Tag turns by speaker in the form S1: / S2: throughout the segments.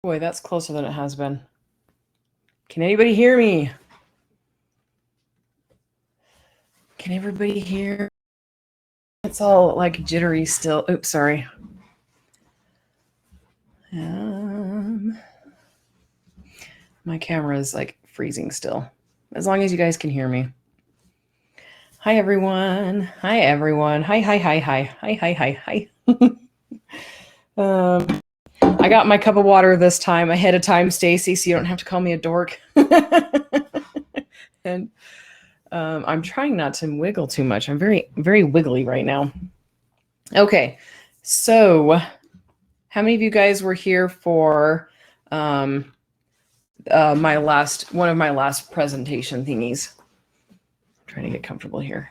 S1: Boy, that's closer than it has been. Can anybody hear me? Can everybody hear? It's all like jittery still. Oops, sorry. My camera is like freezing still. As long as you guys can hear me. Hi, everyone. Hi, everyone. Hi, hi, hi, hi. Hi, hi, hi, hi. I got my cup of water this time ahead of time, Stacy, so you don't have to call me a dork. And I'm trying not to wiggle too much. I'm very, very wiggly right now. Okay, so how many of you guys were here for one of my last presentation thingies? I'm trying to get comfortable here.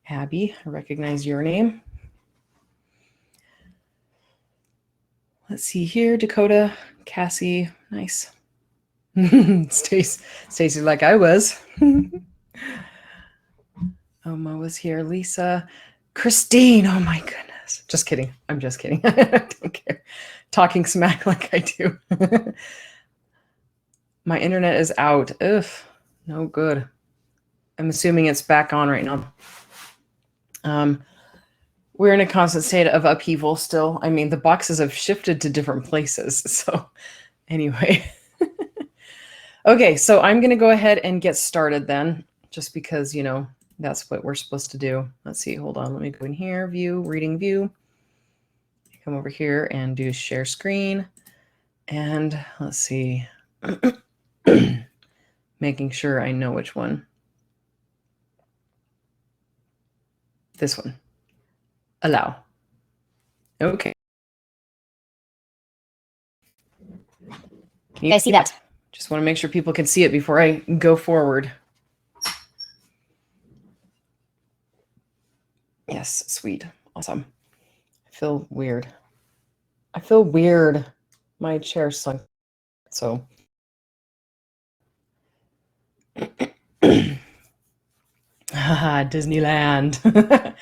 S1: Abby, I recognize your name. Let's see here, Dakota, Cassie, nice. Stacy, like I was. Oma was here. Lisa, Christine. Oh my goodness. Just kidding. I'm just kidding. I don't care. Talking smack like I do. My internet is out. Ugh, no good. I'm assuming it's back on right now. We're in a constant state of upheaval still. I mean, the boxes have shifted to different places. So anyway. Okay, so I'm going to go ahead and get started then, just because, you know, that's what we're supposed to do. Let's see. Hold on. Let me go in here. View, reading view. Come over here and do share screen. And let's see. Making sure I know which one. This one. Allow. Okay. Can you guys see that? Just want to make sure people can see it before I go forward. Yes, sweet. Awesome. I feel weird. My chair sunk. So. Disneyland.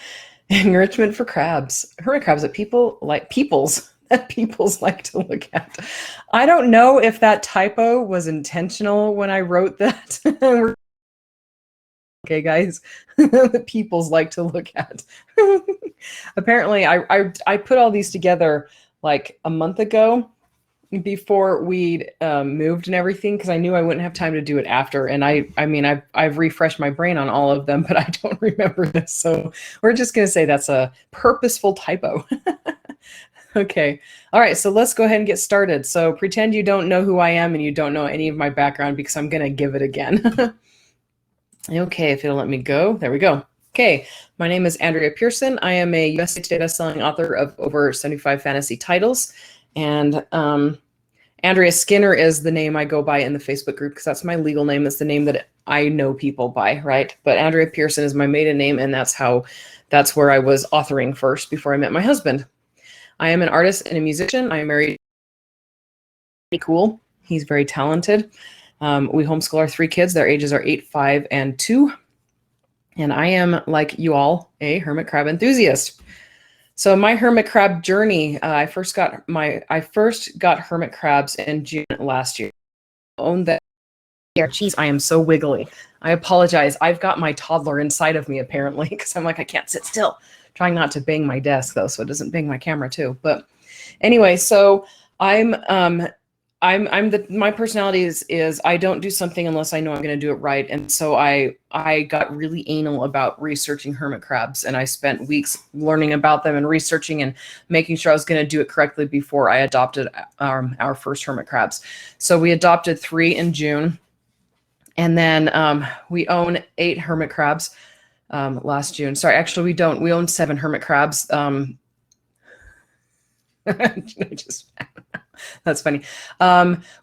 S1: Enrichment for crabs. Hermit crabs that peoples like to look at. I don't know if that typo was intentional when I wrote that. Okay, guys, the peoples like to look at. Apparently, I put all these together like a month ago before we'd moved and everything, because I knew I wouldn't have time to do it after. And I mean, I've refreshed my brain on all of them, but I don't remember this. So we're just going to say that's a purposeful typo. Okay. All right. So let's go ahead and get started. So pretend you don't know who I am and you don't know any of my background, because I'm going to give it again. Okay. If it'll let me go. There we go. Okay. My name is Andrea Pearson. I am a USA Today bestselling author of over 75 fantasy titles. And Andrea Skinner is the name I go by in the Facebook group, because that's my legal name. It's the name that I know people by, right? But Andrea Pearson is my maiden name, and that's where I was authoring first before I met my husband. I am an artist and a musician. I am married. Pretty cool. He's very talented. We homeschool our 3 kids. Their ages are 8, 5, and 2. And I am, like you all, a hermit crab enthusiast. So my hermit crab journey, I first got hermit crabs in June last year. I owned that year. Jeez, I am so wiggly. I apologize. I've got my toddler inside of me apparently, because I'm like, I can't sit still. Trying not to bang my desk though, so it doesn't bang my camera too. But anyway, so my personality is I don't do something unless I know I'm going to do it right. And so I got really anal about researching hermit crabs, and I spent weeks learning about them and researching and making sure I was going to do it correctly before I adopted our first hermit crabs. So we adopted 3 in June, and then we own 8 hermit crabs last June. Sorry, actually we don't. We own 7 hermit crabs. That's funny.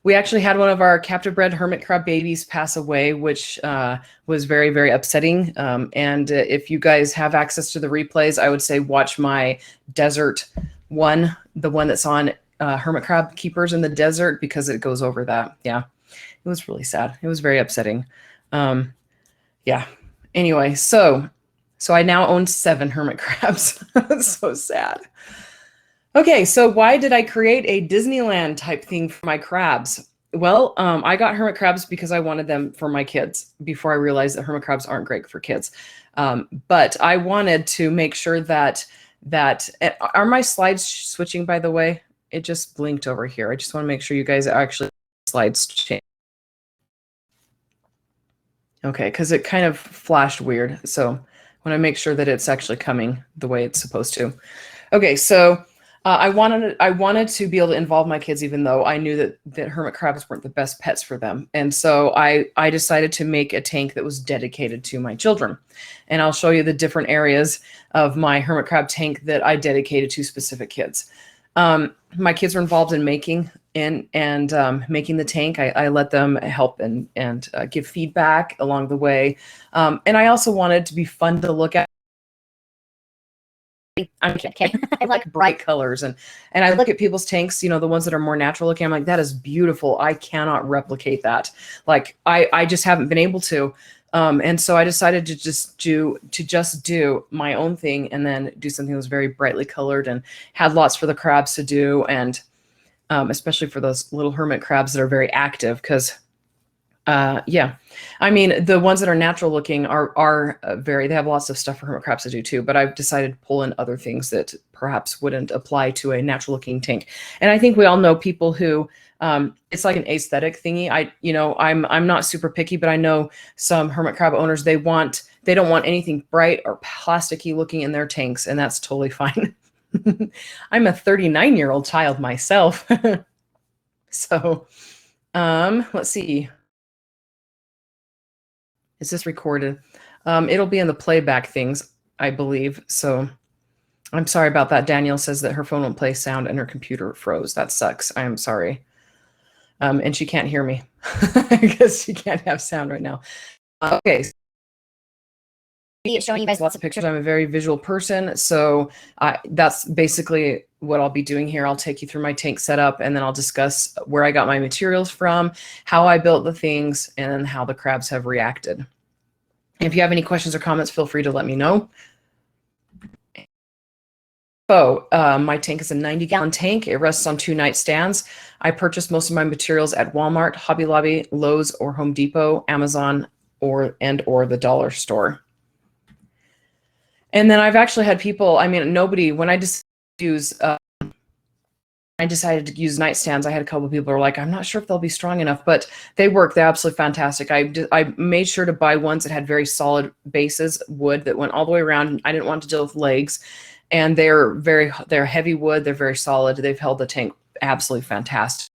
S1: We actually had one of our captive bred hermit crab babies pass away, which was very, very upsetting. And if you guys have access to the replays, I would say watch my desert one, the one that's on hermit crab keepers in the desert, because it goes over that. Yeah, it was really sad. It was very upsetting. Yeah. Anyway, so I now own 7 hermit crabs. That's so sad. Okay, so why did I create a Disneyland type thing for my crabs? Well, I got hermit crabs because I wanted them for my kids before I realized that hermit crabs aren't great for kids. But I wanted to make sure that are my slides switching, by the way? It just blinked over here. I just want to make sure you guys actually slides change. Okay, because it kind of flashed weird. So I want to make sure that it's actually coming the way it's supposed to. Okay, so I wanted to be able to involve my kids, even though I knew that hermit crabs weren't the best pets for them. And so I decided to make a tank that was dedicated to my children. And I'll show you the different areas of my hermit crab tank that I dedicated to specific kids. My kids were involved in making making the tank. I let them help and give feedback along the way. And I also wanted it to be fun to look at. I'm kidding. I like bright colors, and I look at people's tanks, you know, the ones that are more natural looking. I'm like, that is beautiful. I cannot replicate that. Like I just haven't been able to. And so I decided to just do my own thing, and then do something that was very brightly colored and had lots for the crabs to do, and especially for those little hermit crabs that are very active, because yeah, I mean, the ones that are natural looking are they have lots of stuff for hermit crabs to do too, but I've decided to pull in other things that perhaps wouldn't apply to a natural looking tank. And I think we all know people who, it's like an aesthetic thingy. I'm not super picky, but I know some hermit crab owners, they don't want anything bright or plasticky looking in their tanks, and that's totally fine. I'm a 39-year-old child myself. So, let's see. Is this recorded? It'll be in the playback things, I believe. So I'm sorry about that. Danielle says that her phone won't play sound and her computer froze. That sucks. I am sorry. And she can't hear me because she can't have sound right now. Okay. Showing you guys lots of pictures. I'm a very visual person. So that's basically what I'll be doing here. I'll take you through my tank setup, and then I'll discuss where I got my materials from, how I built the things, and how the crabs have reacted. If you have any questions or comments, feel free to let me know. My tank is a 90-gallon tank. It rests on 2 nightstands. I purchased most of my materials at Walmart, Hobby Lobby, Lowe's, or Home Depot, Amazon, or the dollar store. And then I've actually had people, I mean, nobody, when I just I decided to use nightstands, I had a couple of people who were like, I'm not sure if they'll be strong enough, but they work. They're absolutely fantastic. I made sure to buy ones that had very solid bases, wood that went all the way around. I didn't want to deal with legs, and they're heavy wood. They're very solid. They've held the tank absolutely fantastic.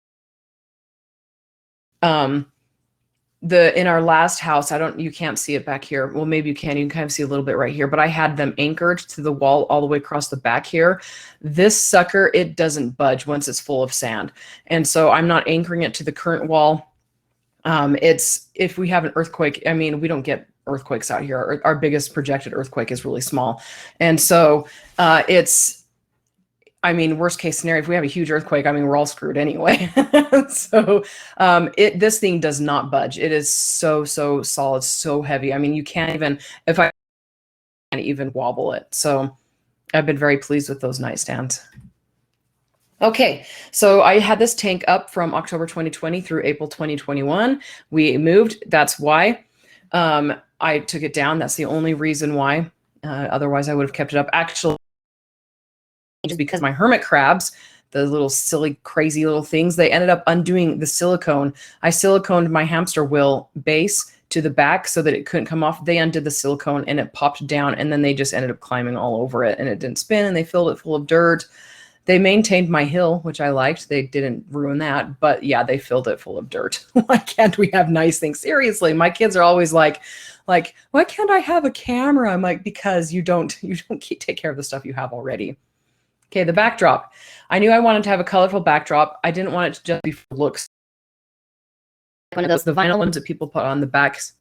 S1: In our last house, you can't see it back here. Well, maybe you can kind of see a little bit right here, but I had them anchored to the wall all the way across the back here. This sucker, it doesn't budge once it's full of sand. And so I'm not anchoring it to the current wall. If we have an earthquake, I mean, we don't get earthquakes out here. Our biggest projected earthquake is really small. And so I mean, worst case scenario, if we have a huge earthquake, I mean, we're all screwed anyway. So this thing does not budge. It is so solid, so heavy. I mean, you can't even wobble it. So I've been very pleased with those nightstands. Okay, so I had this tank up from October 2020 through April 2021. We moved. That's why I took it down. That's the only reason why. Otherwise, I would have kept it up. Actually, just because my hermit crabs, the little silly, crazy little things, they ended up undoing the silicone. I siliconed my hamster wheel base to the back so that it couldn't come off. They undid the silicone and it popped down, and then they just ended up climbing all over it, and it didn't spin, and they filled it full of dirt. They maintained my hill, which I liked. They didn't ruin that, but yeah, they filled it full of dirt. Why can't we have nice things? Seriously, my kids are always like, why can't I have a camera? I'm like, because you don't take care of the stuff you have already. Okay, the backdrop. I knew I wanted to have a colorful backdrop. I didn't want it to just be for looks. One of those, the vinyl ones that people put on the backs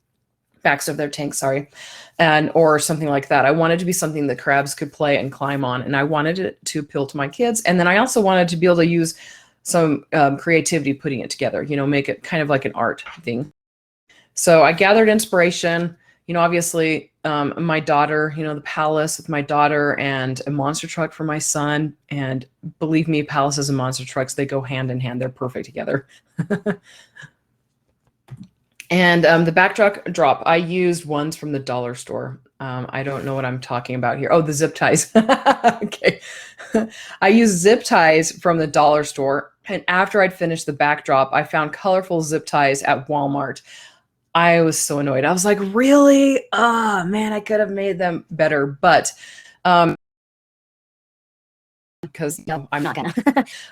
S1: of their tanks, sorry, or something like that. I wanted to be something that crabs could play and climb on, and I wanted it to appeal to my kids. And then I also wanted to be able to use some creativity putting it together, make it kind of like an art thing. So I gathered inspiration, you know, obviously my daughter, you know, the Palace with my daughter and a monster truck for my son. And believe me, Palaces and monster trucks, they go hand in hand. They're perfect together. And the backdrop, I used ones from the dollar store. I don't know what I'm talking about here. Oh, the zip ties. Okay. I used zip ties from the dollar store. And after I'd finished the backdrop, I found colorful zip ties at Walmart. I was so annoyed. I was like, really? Oh, man, I could have made them better. But because no, I'm not gonna.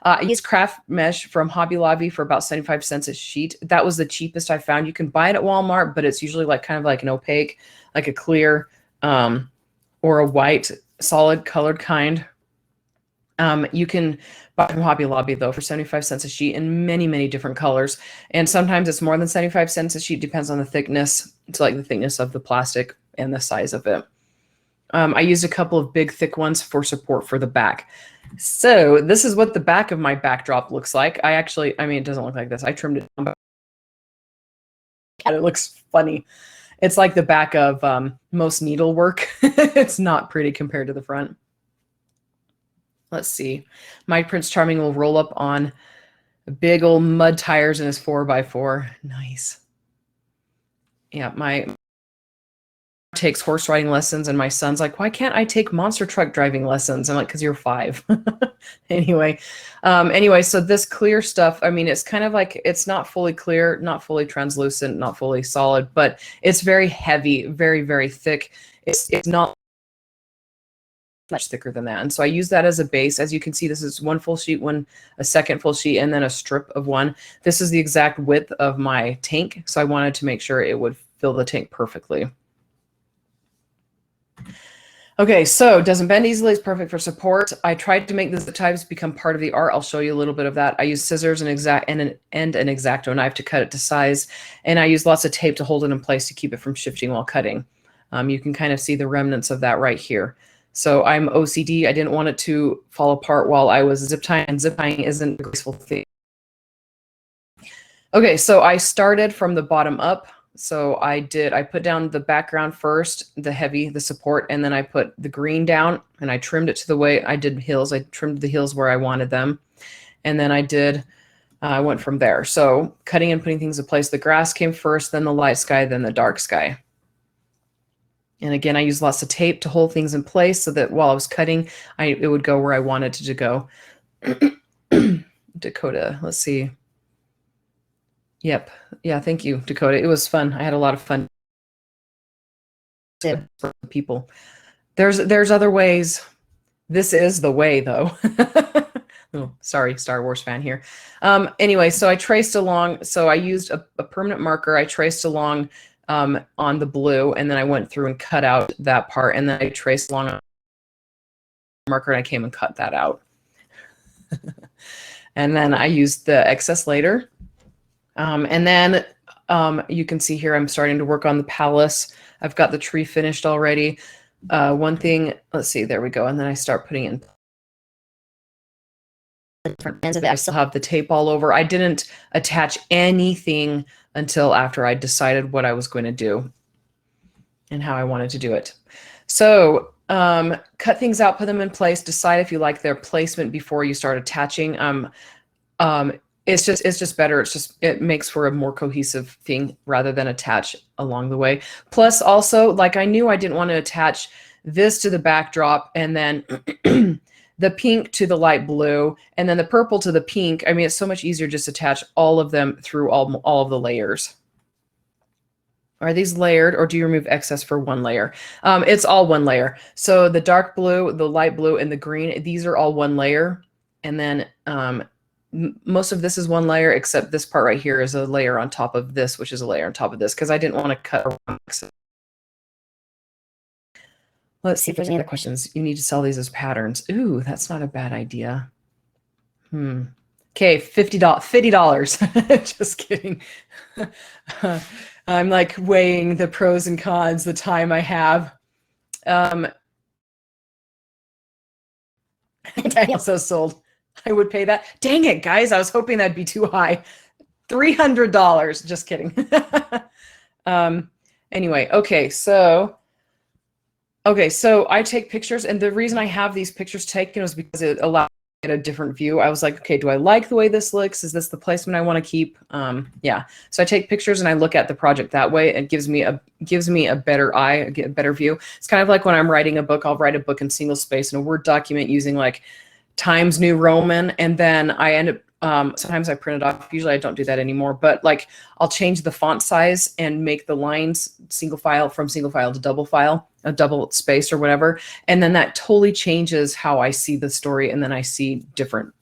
S1: I used craft mesh from Hobby Lobby for about 75 cents a sheet. That was the cheapest I found. You can buy it at Walmart, but it's usually like kind of like an opaque, like a clear or a white solid colored kind. You can buy from Hobby Lobby though for 75 cents a sheet in many, many different colors. And sometimes it's more than 75 cents a sheet, depends on the thickness. It's like the thickness of the plastic and the size of it. I used a couple of big thick ones for support for the back. So this is what the back of my backdrop looks like. I mean, it doesn't look like this. I trimmed it down, but it looks funny. It's like the back of most needlework. It's not pretty compared to the front. Let's see. My Prince Charming will roll up on big old mud tires in his 4x4. Nice. Yeah, my takes horse riding lessons, and my son's like, why can't I take monster truck driving lessons? I'm like, because you're 5. Anyway, so this clear stuff, I mean, it's kind of like, it's not fully clear, not fully translucent, not fully solid, but it's very heavy, very, very thick. It's not much thicker than that. And so I use that as a base. As you can see, this is one full sheet, a second full sheet, and then a strip of one. This is the exact width of my tank. So I wanted to make sure it would fill the tank perfectly. Okay, so doesn't bend easily, it's perfect for support. I tried to make the zip ties become part of the art. I'll show you a little bit of that. I used scissors and an X-Acto knife to cut it to size, and I used lots of tape to hold it in place to keep it from shifting while cutting. You can kind of see the remnants of that right here. So I'm OCD. I didn't want it to fall apart while I was zip tying, and zip tying isn't a graceful thing. Okay, so I started from the bottom up. So I put down the background first, the support, and then I put the green down and I trimmed it to the way I did heels. I trimmed the heels where I wanted them. And then I went from there. So cutting and putting things in place. The grass came first, then the light sky, then the dark sky. And again, I used lots of tape to hold things in place so that while I was cutting, it would go where I wanted it to go. Dakota, let's see. Yep. Yeah, thank you, Dakota. It was fun. I had a lot of fun for people. There's other ways. This is the way, though. Oh, sorry, Star Wars fan here. Anyway, so I traced along. So I used a permanent marker. I traced along on the blue, and then I went through and cut out that part, and then I traced along a marker, and I came and cut that out. And then I used the excess later. And then you can see here, I'm starting to work on the palace. I've got the tree finished already. One thing, let's see, there we go. And then I start putting in different ends of it. I still have the tape all over. I didn't attach anything until after I decided what I was going to do and how I wanted to do it. So cut things out, put them in place, decide if you like their placement before you start attaching. It's just better. It makes for a more cohesive thing rather than attach along the way. Plus also, like, I knew I didn't want to attach this to the backdrop and then the pink to the light blue and then the purple to the pink. I mean, it's so much easier just to attach all of them through all of the layers. Are these layered, or do you remove excess for one layer? It's all one layer. So the dark blue, the light blue, and the green, these are all one layer. And then most of this is one layer, except this part right here is a layer on top of this, which is a layer on top of this, because I didn't want to cut around. Let's see if there's any other questions. You need to sell these as patterns. Ooh, that's not a bad idea. Okay, $50. Just kidding. I'm like weighing the pros and cons, the time I have. Daniel so sold. I would pay that. Dang it, guys. I was hoping that'd be too high. $300. Just kidding. Anyway, okay, so I take pictures, and the reason I have these pictures taken is because it allows me to get a different view. I was like, okay, do I like the way this looks? Is this the placement I want to keep? Yeah. So I take pictures and I look at the project that way. It gives me a better eye, a better view. It's kind of like when I'm writing a book, I'll write a book in single space in a Word document using like Times New Roman, and then I end up sometimes I print it off. Usually I don't do that anymore, but like I'll change the font size and make the lines single file from single file to double file, a double space or whatever. And then that totally changes how I see the story. And then I see different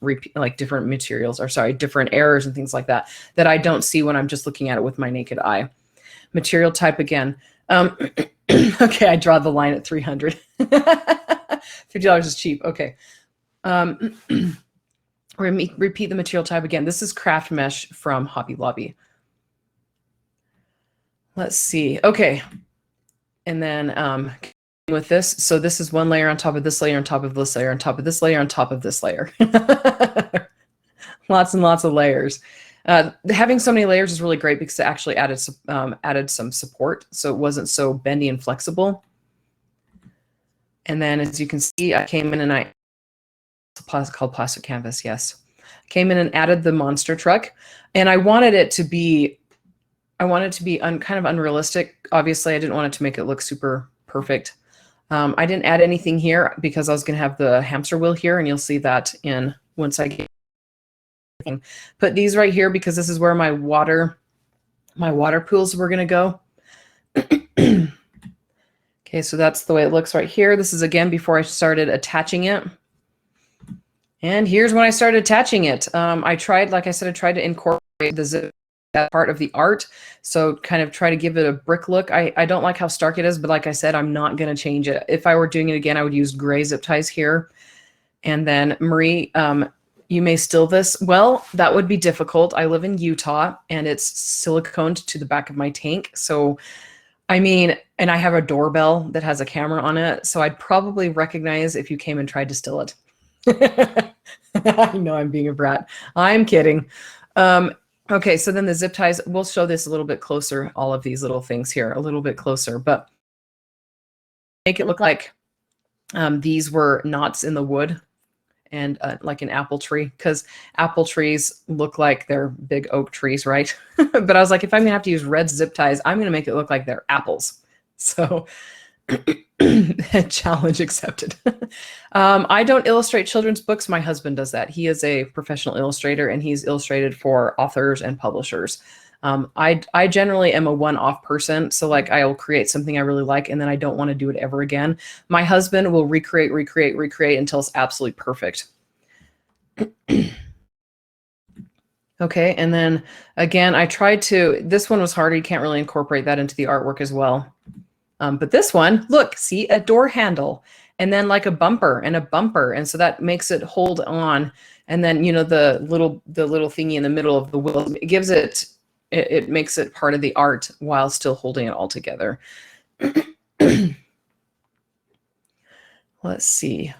S1: different materials, or sorry, different errors and things like that, that I don't see when I'm just looking at it with my naked eye. Material type again. Okay, I draw the line at 300. $50 is cheap. Okay. Repeat the material type again. This is craft mesh from Hobby Lobby. Let's see. Okay. And then with this, so this is one layer on top of this layer on top of this layer on top of this layer on top of this layer. Lots and lots of layers. Having so many layers is really great because it actually added some support, so it wasn't so bendy and flexible. And then as you can see, I came in and called plastic canvas. Yes. Came in and added the monster truck, and I wanted it to be kind of unrealistic. Obviously I didn't want it to make it look super perfect. I didn't add anything here because I was going to have the hamster wheel here, and you'll see that in once I get put these right here, because this is where my water pools were going to go. Okay, so that's the way it looks right here. This is again before I started attaching it. And here's when I started attaching it. Like I said, I tried to incorporate the zip that part of the art. So kind of try to give it a brick look. I don't like how stark it is, but like I said, I'm not going to change it. If I were doing it again, I would use gray zip ties here. And then Marie, you may still this. Well, that would be difficult. I live in Utah and it's siliconed to the back of my tank. So, I mean, and I have a doorbell that has a camera on it. So I'd probably recognize if you came and tried to steal it. I know I'm being a brat. I'm kidding. Okay, so then the zip ties, we'll show this a little bit closer, all of these little things here a little bit closer, but make it look like these were knots in the wood and like an apple tree, because apple trees look like they're big oak trees, right? But I was like, if I'm gonna have to use red zip ties, I'm gonna make it look like they're apples. So challenge accepted. I don't illustrate children's books. My husband does that. He is a professional illustrator and he's illustrated for authors and publishers. I generally am a one-off person. So like I will create something I really like and then I don't want to do it ever again. My husband will recreate until it's absolutely perfect. Okay. And then again, I tried to, this one was harder. You can't really incorporate that into the artwork as well. But this one, look, see a door handle and then like a bumper and a bumper. And so that makes it hold on. And then, you know, the little thingy in the middle of the wheel, it gives it, it makes it part of the art while still holding it all together. Let's see.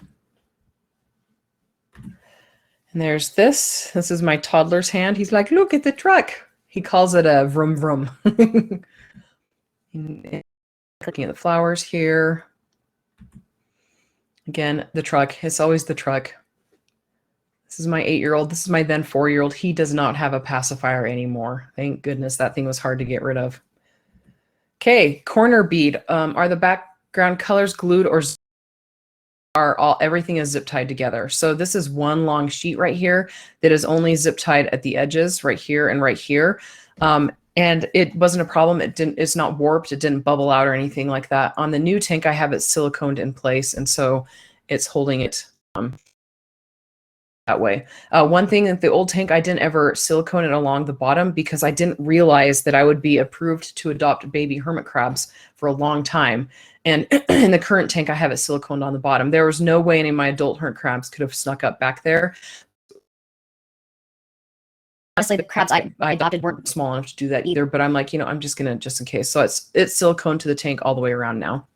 S1: And there's this. This is my toddler's hand. He's like, look at the truck. He calls it a vroom vroom. Looking at the flowers here. Again, the truck. It's always the truck. This is my 8-year-old. This is my then 4-year-old. He does not have a pacifier anymore. Thank goodness. That thing was hard to get rid of. Okay, corner bead. Are the background colors glued or everything is zip tied together? So this is one long sheet right here that is only zip tied at the edges right here and right here. And it wasn't a problem. It's not warped. It didn't bubble out or anything like that. On the new tank, I have it siliconed in place. And so it's holding it that way. One thing that the old tank, I didn't ever silicone it along the bottom because I didn't realize that I would be approved to adopt baby hermit crabs for a long time. And in the current tank, I have it siliconed on the bottom. There was no way any of my adult hermit crabs could have snuck up back there. Honestly, the crabs I adopted weren't small enough to do that either, but I'm like, you know, I'm just going to, just in case. So it's silicone to the tank all the way around now.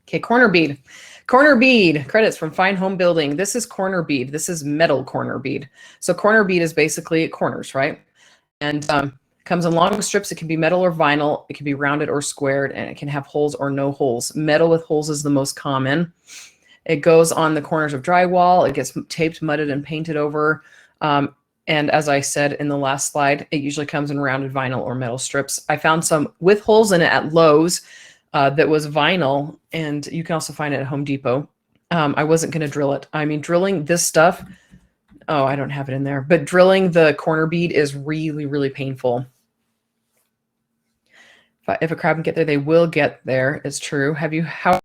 S1: Okay, corner bead. Corner bead, credits from Fine Home Building. This is corner bead. This is metal corner bead. So corner bead is basically corners, right? And Comes in long strips. It can be metal or vinyl. It can be rounded or squared, and it can have holes or no holes. Metal with holes is the most common. It goes on the corners of drywall. It gets taped, mudded, and painted over. And as I said in the last slide, it usually comes in rounded vinyl or metal strips. I found some with holes in it at Lowe's that was vinyl, and you can also find it at Home Depot. I wasn't going to drill it. I mean, drilling this stuff, oh, I don't have it in there, but drilling the corner bead is really, really painful. If a crab can get there, they will get there. It's true. How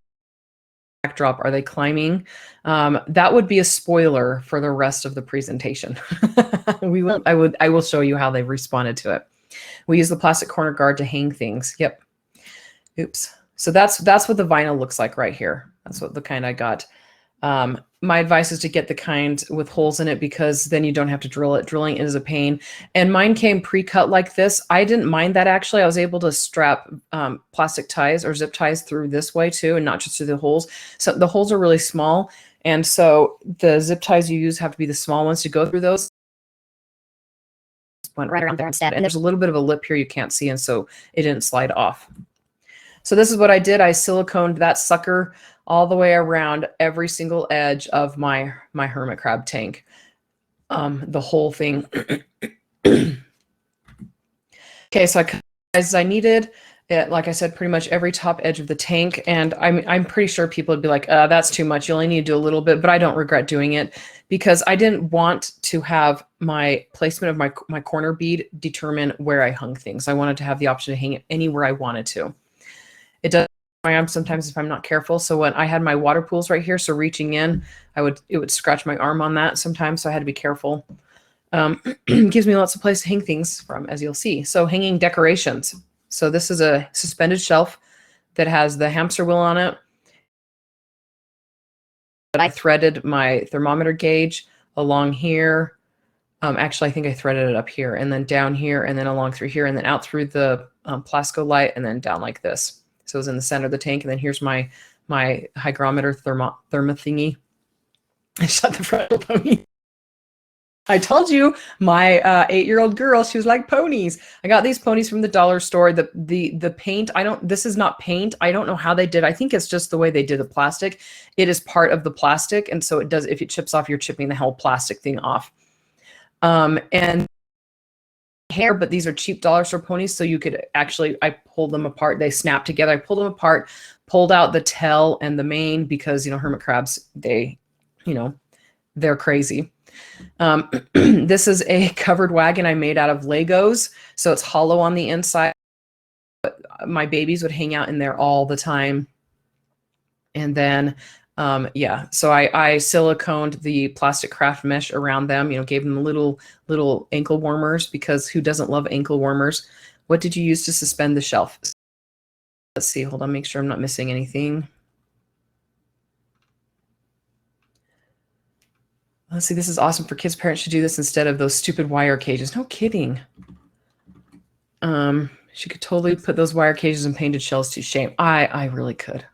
S1: backdrop, are they climbing? That would be a spoiler for the rest of the presentation. I will show you how they've responded to it. We use the plastic corner guard to hang things. Yep. Oops. So that's what the vinyl looks like right here. That's what the kind I got. My advice is to get the kind with holes in it, because then you don't have to drill it. Drilling is a pain. And mine came pre-cut like this. I didn't mind that, actually. I was able to strap plastic ties or zip ties through this way too, and not just through the holes. So the holes are really small. And so the zip ties you use have to be the small ones to go through those. Went right around there instead. And there's a little bit of a lip here you can't see, and so it didn't slide off. So this is what I did. I siliconed that sucker all the way around every single edge of my hermit crab tank. The whole thing. Okay, so I cut as I needed it, like I said, pretty much every top edge of the tank. And I'm pretty sure people would be like, that's too much. You only need to do a little bit, but I don't regret doing it, because I didn't want to have my placement of my corner bead determine where I hung things. I wanted to have the option to hang it anywhere I wanted to. It does my arm sometimes if I'm not careful. So when I had my water pools right here, so reaching in, it would scratch my arm on that sometimes. So I had to be careful. Gives me lots of place to hang things from, as you'll see. So hanging decorations. So this is a suspended shelf that has the hamster wheel on it. But I threaded my thermometer gauge along here. Actually, I think I threaded it up here, and then down here, and then along through here, and then out through the Plasco light, and then down like this. So it was in the center of the tank, and then here's my hygrometer thermo thingy. I shot the frontal pony. I told you, my 8-year-old girl, she was like ponies. I got these ponies from the dollar store. The paint, this is not paint. I don't know how they did. I think it's just the way they did the plastic. It is part of the plastic, and so it does. If it chips off, you're chipping the whole plastic thing off. And hair, but these are cheap dollar store ponies, so you could actually, I pulled them apart. They snap together. I pulled them apart, pulled out the tail and the mane, because hermit crabs, they're crazy. This is a covered wagon I made out of Legos, so it's hollow on the inside. My babies would hang out in there all the time. And then yeah, so I siliconed the plastic craft mesh around them, gave them little ankle warmers, because who doesn't love ankle warmers? What did you use to suspend the shelf? Let's see, hold on, make sure I'm not missing anything. Let's see, this is awesome for kids. Parents should do this instead of those stupid wire cages. No kidding. She could totally put those wire cages and painted shells to shame. I really could.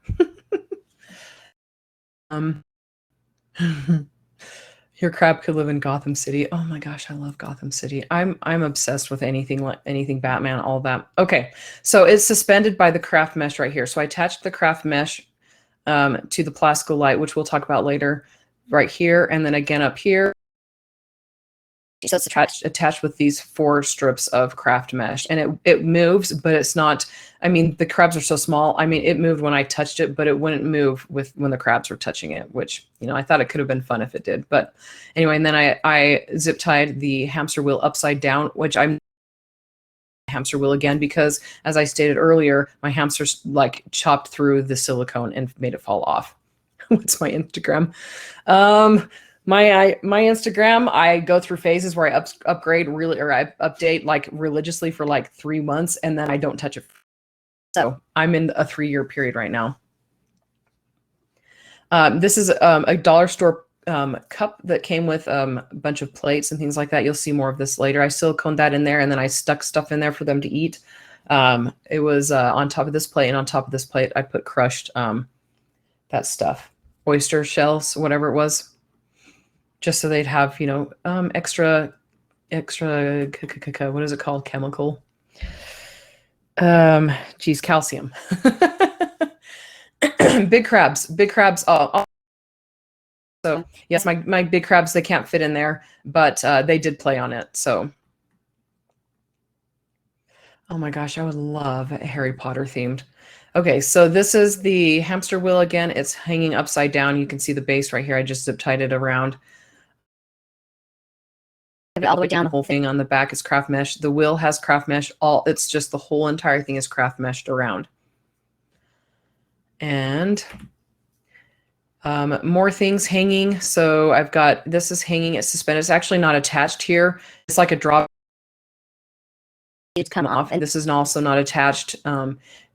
S1: Your crab could live in Gotham City. Oh my gosh, I love Gotham City. I'm obsessed with anything Batman, all that. Okay, so it's suspended by the craft mesh right here. So I attached the craft mesh to the Plasco light, which we'll talk about later, right here, and then again up here. So it's attached with these 4 strips of craft mesh, and it moves, but it's not. I mean, the crabs are so small. I mean, it moved when I touched it, but it wouldn't move when the crabs were touching it, which, I thought it could have been fun if it did. But anyway, and then I zip tied the hamster wheel upside down, which I'm hamster wheel again, because as I stated earlier, my hamsters like chopped through the silicone and made it fall off. What's my Instagram? My Instagram, I go through phases where I upgrade I update like religiously for like 3 months, and then I don't touch it. So I'm in a 3-year period right now. This is a dollar store cup that came with a bunch of plates and things like that. You'll see more of this later. I siliconed that in there, and then I stuck stuff in there for them to eat. It was on top of this plate, and on top of this plate, I put crushed that stuff, oyster shells, whatever it was, just so they'd have, extra, what is it called? Chemical. Geez, calcium. Big crabs. Big crabs. So yes, my big crabs, they can't fit in there, but they did play on it. So, oh my gosh, I would love a Harry Potter themed. Okay, so this is the hamster wheel again. It's hanging upside down. You can see the base right here. I just zip tied it around. All the way down. The whole thing on the back is craft mesh. The wheel has craft mesh. It's just the whole entire thing is craft meshed around. And more things hanging. So I've got, this is hanging, it's suspended. It's actually not attached here. It's like a drop. It's come off. And this is also not attached.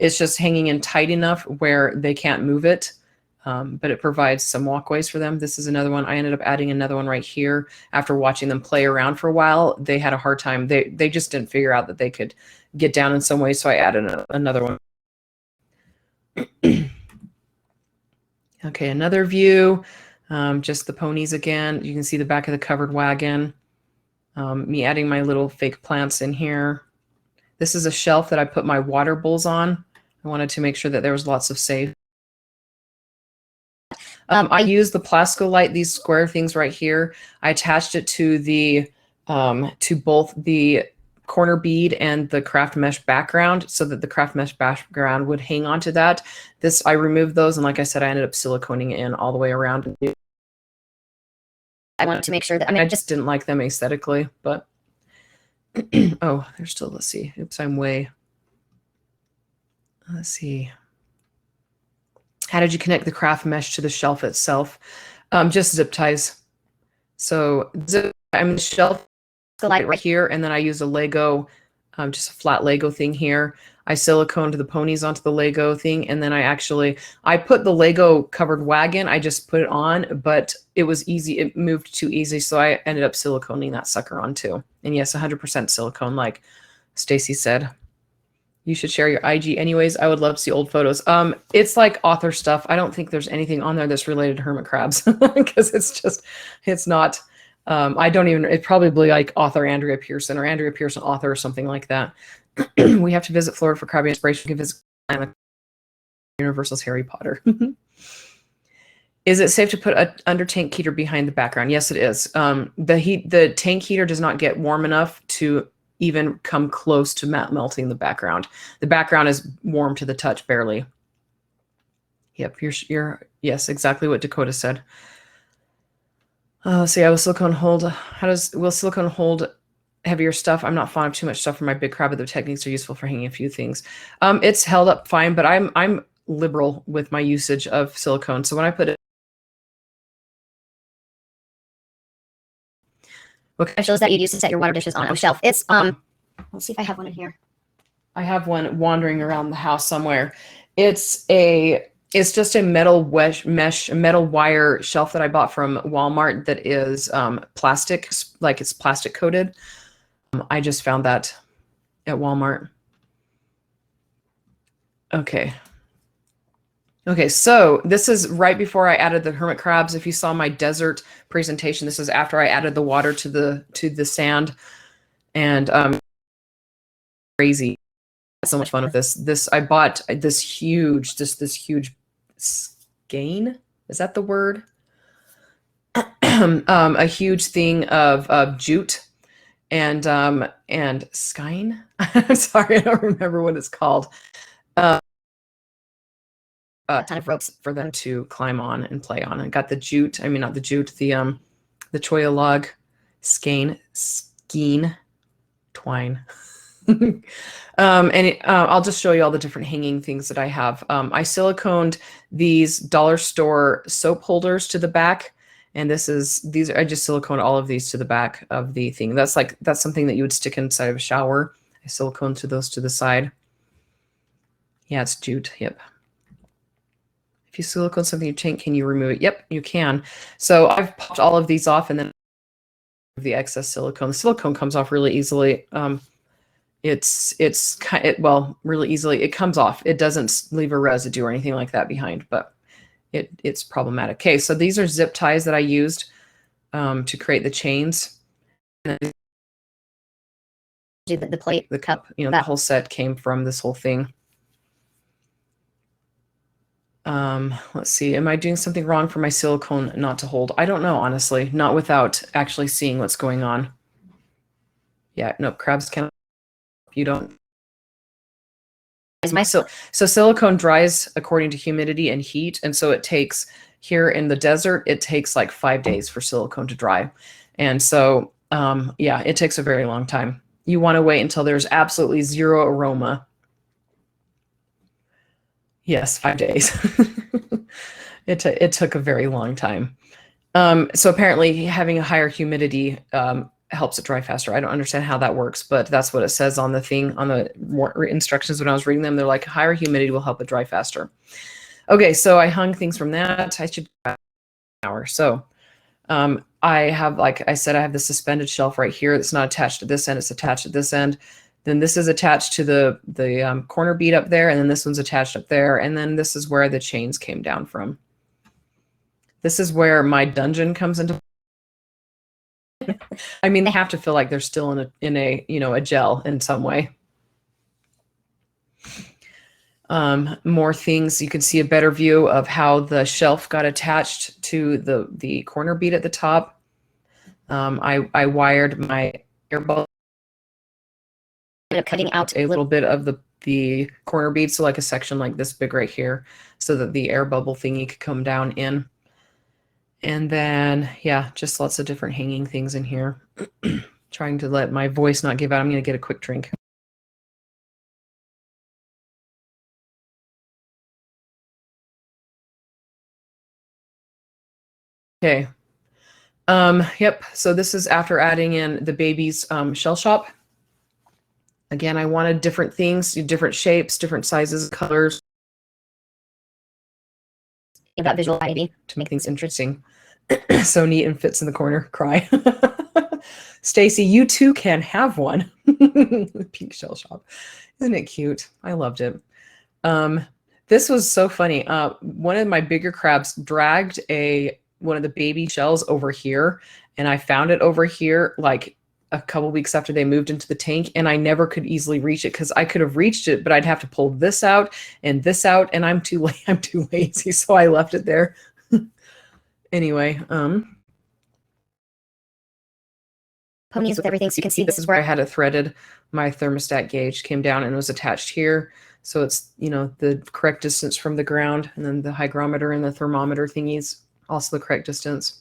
S1: It's just hanging in tight enough where they can't move it. But it provides some walkways for them. This is another one. I ended up adding another one right here. After watching them play around for a while, they had a hard time. They just didn't figure out that they could get down in some way. So I added another one. Okay, another view, just the ponies again. You can see the back of the covered wagon. Me adding my little fake plants in here. This is a shelf that I put my water bowls on. I wanted to make sure that there was lots of safe. I used the Plascolite, these square things right here. I attached it to the to both the corner bead and the craft mesh background so that the craft mesh background would hang on to that. I removed those, and like I said, I ended up siliconing it in all the way around. I wanted to make sure that, I just didn't like them aesthetically, but oh, there's still, let's see. Oops, let's see. How did you connect the craft mesh to the shelf itself? Just zip ties. So the shelf light right here, and then I used a Lego, just a flat Lego thing here. I siliconed the ponies onto the Lego thing, and then I put the Lego covered wagon. I just put it on, but it was easy. It moved too easy, so I ended up siliconing that sucker on too. And yes, 100% silicone, like Stacy said. You should share your IG anyways. I would love to see old photos. It's like author stuff. I don't think there's anything on there that's related to hermit crabs because it's not. I don't even, it's probably like author Andrea Pearson or Andrea Pearson author or something like that. We have to visit Florida for crab inspiration. We can visit Universal's Harry Potter. Is it safe to put an under tank heater behind the background? Yes, it is. The tank heater does not get warm enough to even come close to melting the background. The background is warm to the touch, barely. Yep, yes, exactly what Dakota said. So yeah, will silicone hold? Will silicone hold heavier stuff? I'm not fond of too much stuff for my big crab, but the techniques are useful for hanging a few things. It's held up fine, but I'm liberal with my usage of silicone. So when I put it, what kind of shows that you'd use to set your water dishes on a shelf? It's let's see if I have one in here. I have one wandering around the house somewhere. It's just a metal metal wire shelf that I bought from Walmart that is plastic, like it's plastic coated. I just found that at Walmart. Okay. Okay, so this is right before I added the hermit crabs. If you saw my desert presentation, this is after I added the water to the sand, and crazy. So much fun with this. I bought this huge skein. Is that the word? A huge thing of jute and skein. I'm sorry, I don't remember what it's called. A ton of ropes for them to climb on and play on. I got the jute. I mean, not the jute. The choya log, skein, twine. I'll just show you all the different hanging things that I have. I siliconed these dollar store soap holders to the back, and I just siliconed all of these to the back of the thing. That's something that you would stick inside of a shower. I siliconed to those to the side. Yeah, it's jute. Yep. If you silicone something in your tank, can you remove it? Yep, you can. So I've popped all of these off and then the excess silicone. The silicone comes off really easily. Really easily. It comes off. It doesn't leave a residue or anything like that behind, but it's problematic. Okay, so these are zip ties that I used to create the chains.
S2: the plate,
S1: the cup, you know, that whole set came from this whole thing. Let's see. Am I doing something wrong for my silicone not to hold? I don't know, honestly, not without actually seeing what's going on. Yeah, no, crabs can't. You don't. So silicone dries according to humidity and heat. And so it takes, here in the desert, it takes like 5 days for silicone to dry. And so, yeah, it takes a very long time. You want to wait until there's absolutely zero aroma. Yes, 5 days. It took a very long time. So apparently having a higher humidity helps it dry faster. I don't understand how that works, but that's what it says on the thing, on the instructions when I was reading them. They're like, higher humidity will help it dry faster. Okay, so I hung things from that. I should an hour. So I have, like I said, I have the suspended shelf right here. It's not attached to this end. It's attached at this end. Then this is attached to the corner bead up there, and then this one's attached up there. And then this is where the chains came down from. This is where my dungeon comes into. I mean, they have to feel like they're still in a you know, a gel in some way. More things. You can see a better view of how the shelf got attached to the corner bead at the top. I wired my air bubble,
S2: cutting out
S1: a little bit of the corner bead, so like a section like this big right here, so that the air bubble thingy could come down in. And then, yeah, just lots of different hanging things in here. Trying to let my voice not give out. I'm going to get a quick drink. Okay. Yep. So this is after adding in the baby's shell shop. Again, I wanted different things, different shapes, different sizes, colors.
S2: That visual ID
S1: to make things interesting. So neat and fits in the corner. Cry. Stacy, you too can have one. Pink shell shop. Isn't it cute? I loved it. This was so funny. One of my bigger crabs dragged one of the baby shells over here, and I found it over here like a couple weeks after they moved into the tank, and I never could easily reach it because I could have reached it, but I'd have to pull this out, and I'm too lazy, so I left it there. Anyway,
S2: ponies with everything, so you can see this is where
S1: I had it threaded. My thermostat gauge came down and was attached here, so it's, you know, the correct distance from the ground, and then the hygrometer and the thermometer thingies also the correct distance.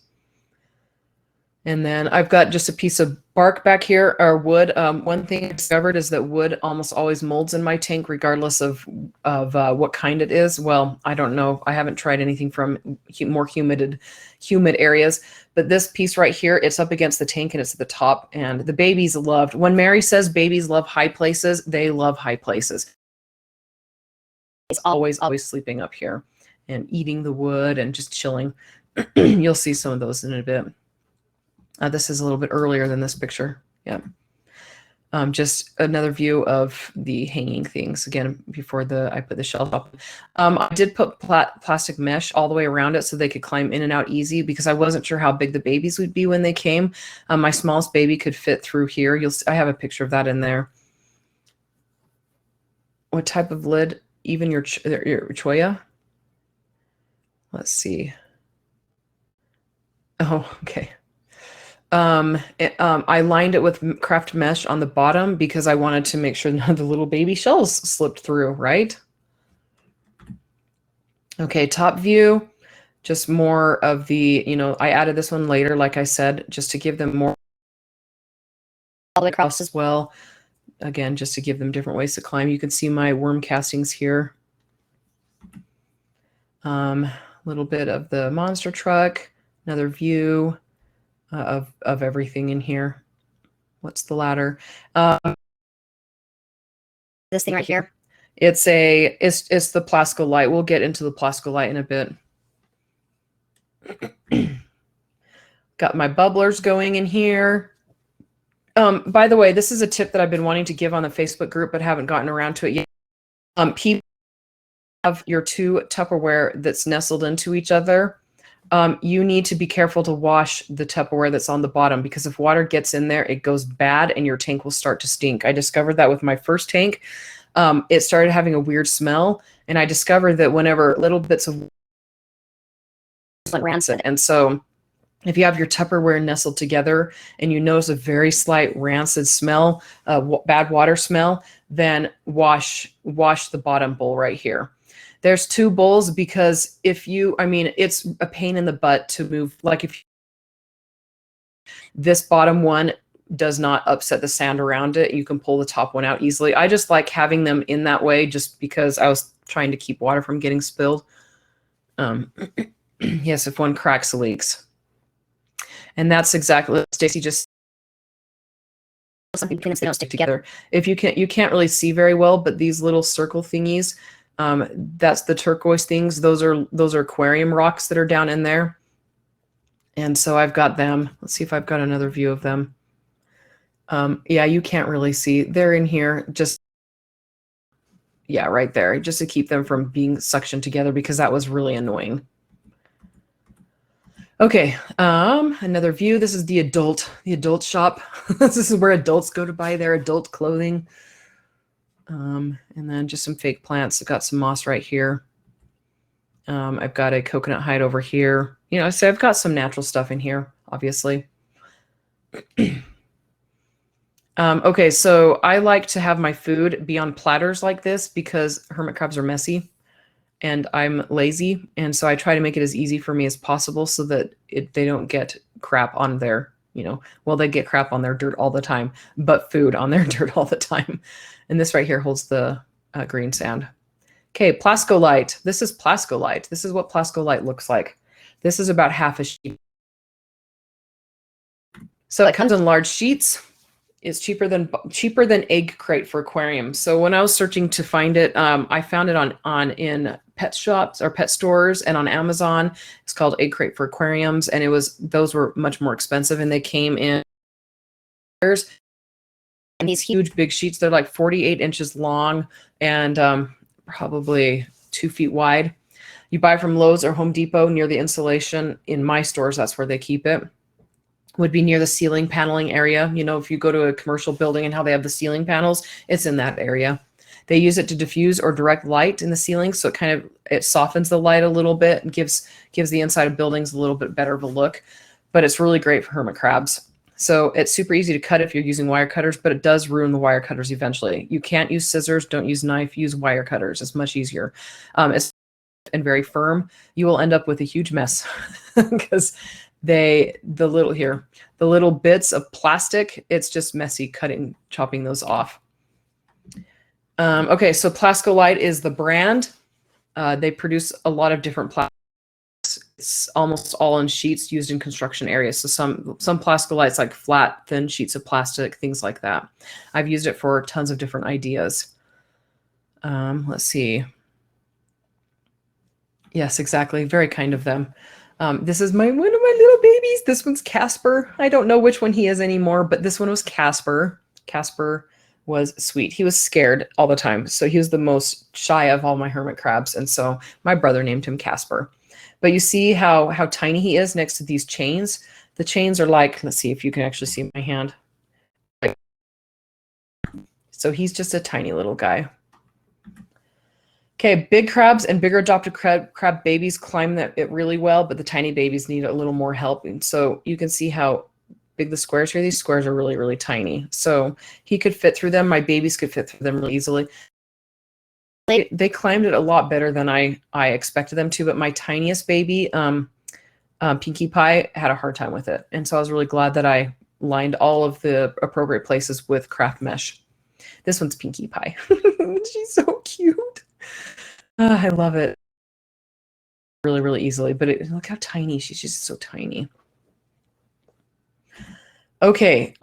S1: And then I've got just a piece of bark back here, or wood. One thing I discovered is that wood almost always molds in my tank, regardless of what kind it is. Well, I don't know. I haven't tried anything from more humid areas. But this piece right here, it's up against the tank and it's at the top. And the babies loved. When Mary says babies love high places, they love high places. It's always sleeping up here and eating the wood and just chilling. You'll see some of those in a bit. This is a little bit earlier than this picture. Yeah. Just another view of the hanging things again before I put the shelf up. I did put plastic mesh all the way around it so they could climb in and out easy, because I wasn't sure how big the babies would be when they came. My smallest baby could fit through here. I have a picture of that in there. What type of lid? Even your Choya? Let's see. Oh, okay. I lined it with craft mesh on the bottom because I wanted to make sure none of the little baby shells slipped through, right? Okay, top view, just more of the, you know, I added this one later, like I said, just to give them more all the way across as well. Again, just to give them different ways to climb. You can see my worm castings here. A little bit of the monster truck, another view of everything in here. What's the ladder?
S2: This thing right here.
S1: It's the Plasco light. We'll get into the Plasco light in a bit. Got my bubblers going in here. By the way, this is a tip that I've been wanting to give on the Facebook group, but haven't gotten around to it yet. People have your two Tupperware that's nestled into each other. you need to be careful to wash the Tupperware that's on the bottom, because if water gets in there, it goes bad and your tank will start to stink. I discovered that with my first tank. It started having a weird smell, and I discovered that whenever little bits of
S2: Went rancid.
S1: and so if you have your Tupperware nestled together and you notice a very slight rancid smell, bad water smell, then wash the bottom bowl right here. There's two bowls because it's a pain in the butt to move. Like if this bottom one does not upset the sand around it, you can pull the top one out easily. I just like having them in that way just because I was trying to keep water from getting spilled. Yes, if one cracks, leaks. And that's exactly what Stacy just
S2: Something between them so they don't stick together.
S1: If you can't really see very well, but these little circle thingies, that's the turquoise things. Those are aquarium rocks that are down in there. And so I've got them. Let's see if I've got another view of them. Yeah, you can't really see. They're in here. Yeah, right there, just to keep them from being suctioned together, because that was really annoying. Okay, another view. This is the adult shop. This is where adults go to buy their adult clothing. And then just some fake plants. I've got some moss right here. I've got a coconut hide over here. So I've got some natural stuff in here, obviously. Okay, so I like to have my food be on platters like this because hermit crabs are messy and I'm lazy. And so I try to make it as easy for me as possible so that they don't get crap on their, they get crap on their dirt all the time, but food on their dirt all the time. And this right here holds the green sand. Okay, plascolite. This is plascolite. This is what plascolite looks like. This is about half a sheet. So it comes in large sheets. It's cheaper than egg crate for aquariums. So when I was searching to find it, I found it in pet shops or pet stores and on Amazon. It's called egg crate for aquariums, and those were much more expensive, and they came in and these huge big sheets. They're like 48 inches long and probably 2 feet wide. You buy from Lowe's or Home Depot near the insulation. In my stores, that's where they keep it. Would be near the ceiling paneling area. If you go to a commercial building and how they have the ceiling panels, it's in that area. They use it to diffuse or direct light in the ceiling, so it softens the light a little bit and gives the inside of buildings a little bit better of a look. But it's really great for hermit crabs. So it's super easy to cut if you're using wire cutters, but it does ruin the wire cutters eventually. You can't use scissors, don't use knife, use wire cutters. It's much easier. It's and very firm. You will end up with a huge mess because the little bits of plastic, it's just messy chopping those off. Okay, so Plascolite is the brand. They produce a lot of different plastics. It's almost all in sheets used in construction areas. So some Plascolite's like flat, thin sheets of plastic, things like that. I've used it for tons of different ideas. Let's see. Yes, exactly. Very kind of them. This is one of my little babies. This one's Casper. I don't know which one he is anymore, but this one was Casper. Casper was sweet. He was scared all the time. So he was the most shy of all my hermit crabs. And so my brother named him Casper. But you see how tiny he is next to these chains? The chains are like, let's see if you can actually see my hand. So he's just a tiny little guy. Okay, big crabs and bigger adopted crab babies climb it really well, but the tiny babies need a little more help. And so you can see how big the squares here. These squares are really, really tiny. So he could fit through them. My babies could fit through them really easily. They climbed it a lot better than I expected them to, but my tiniest baby, Pinkie Pie, had a hard time with it. And so I was really glad that I lined all of the appropriate places with craft mesh. This one's Pinkie Pie. She's so cute. I love it really, really easily, but look how tiny she's just so tiny. Okay,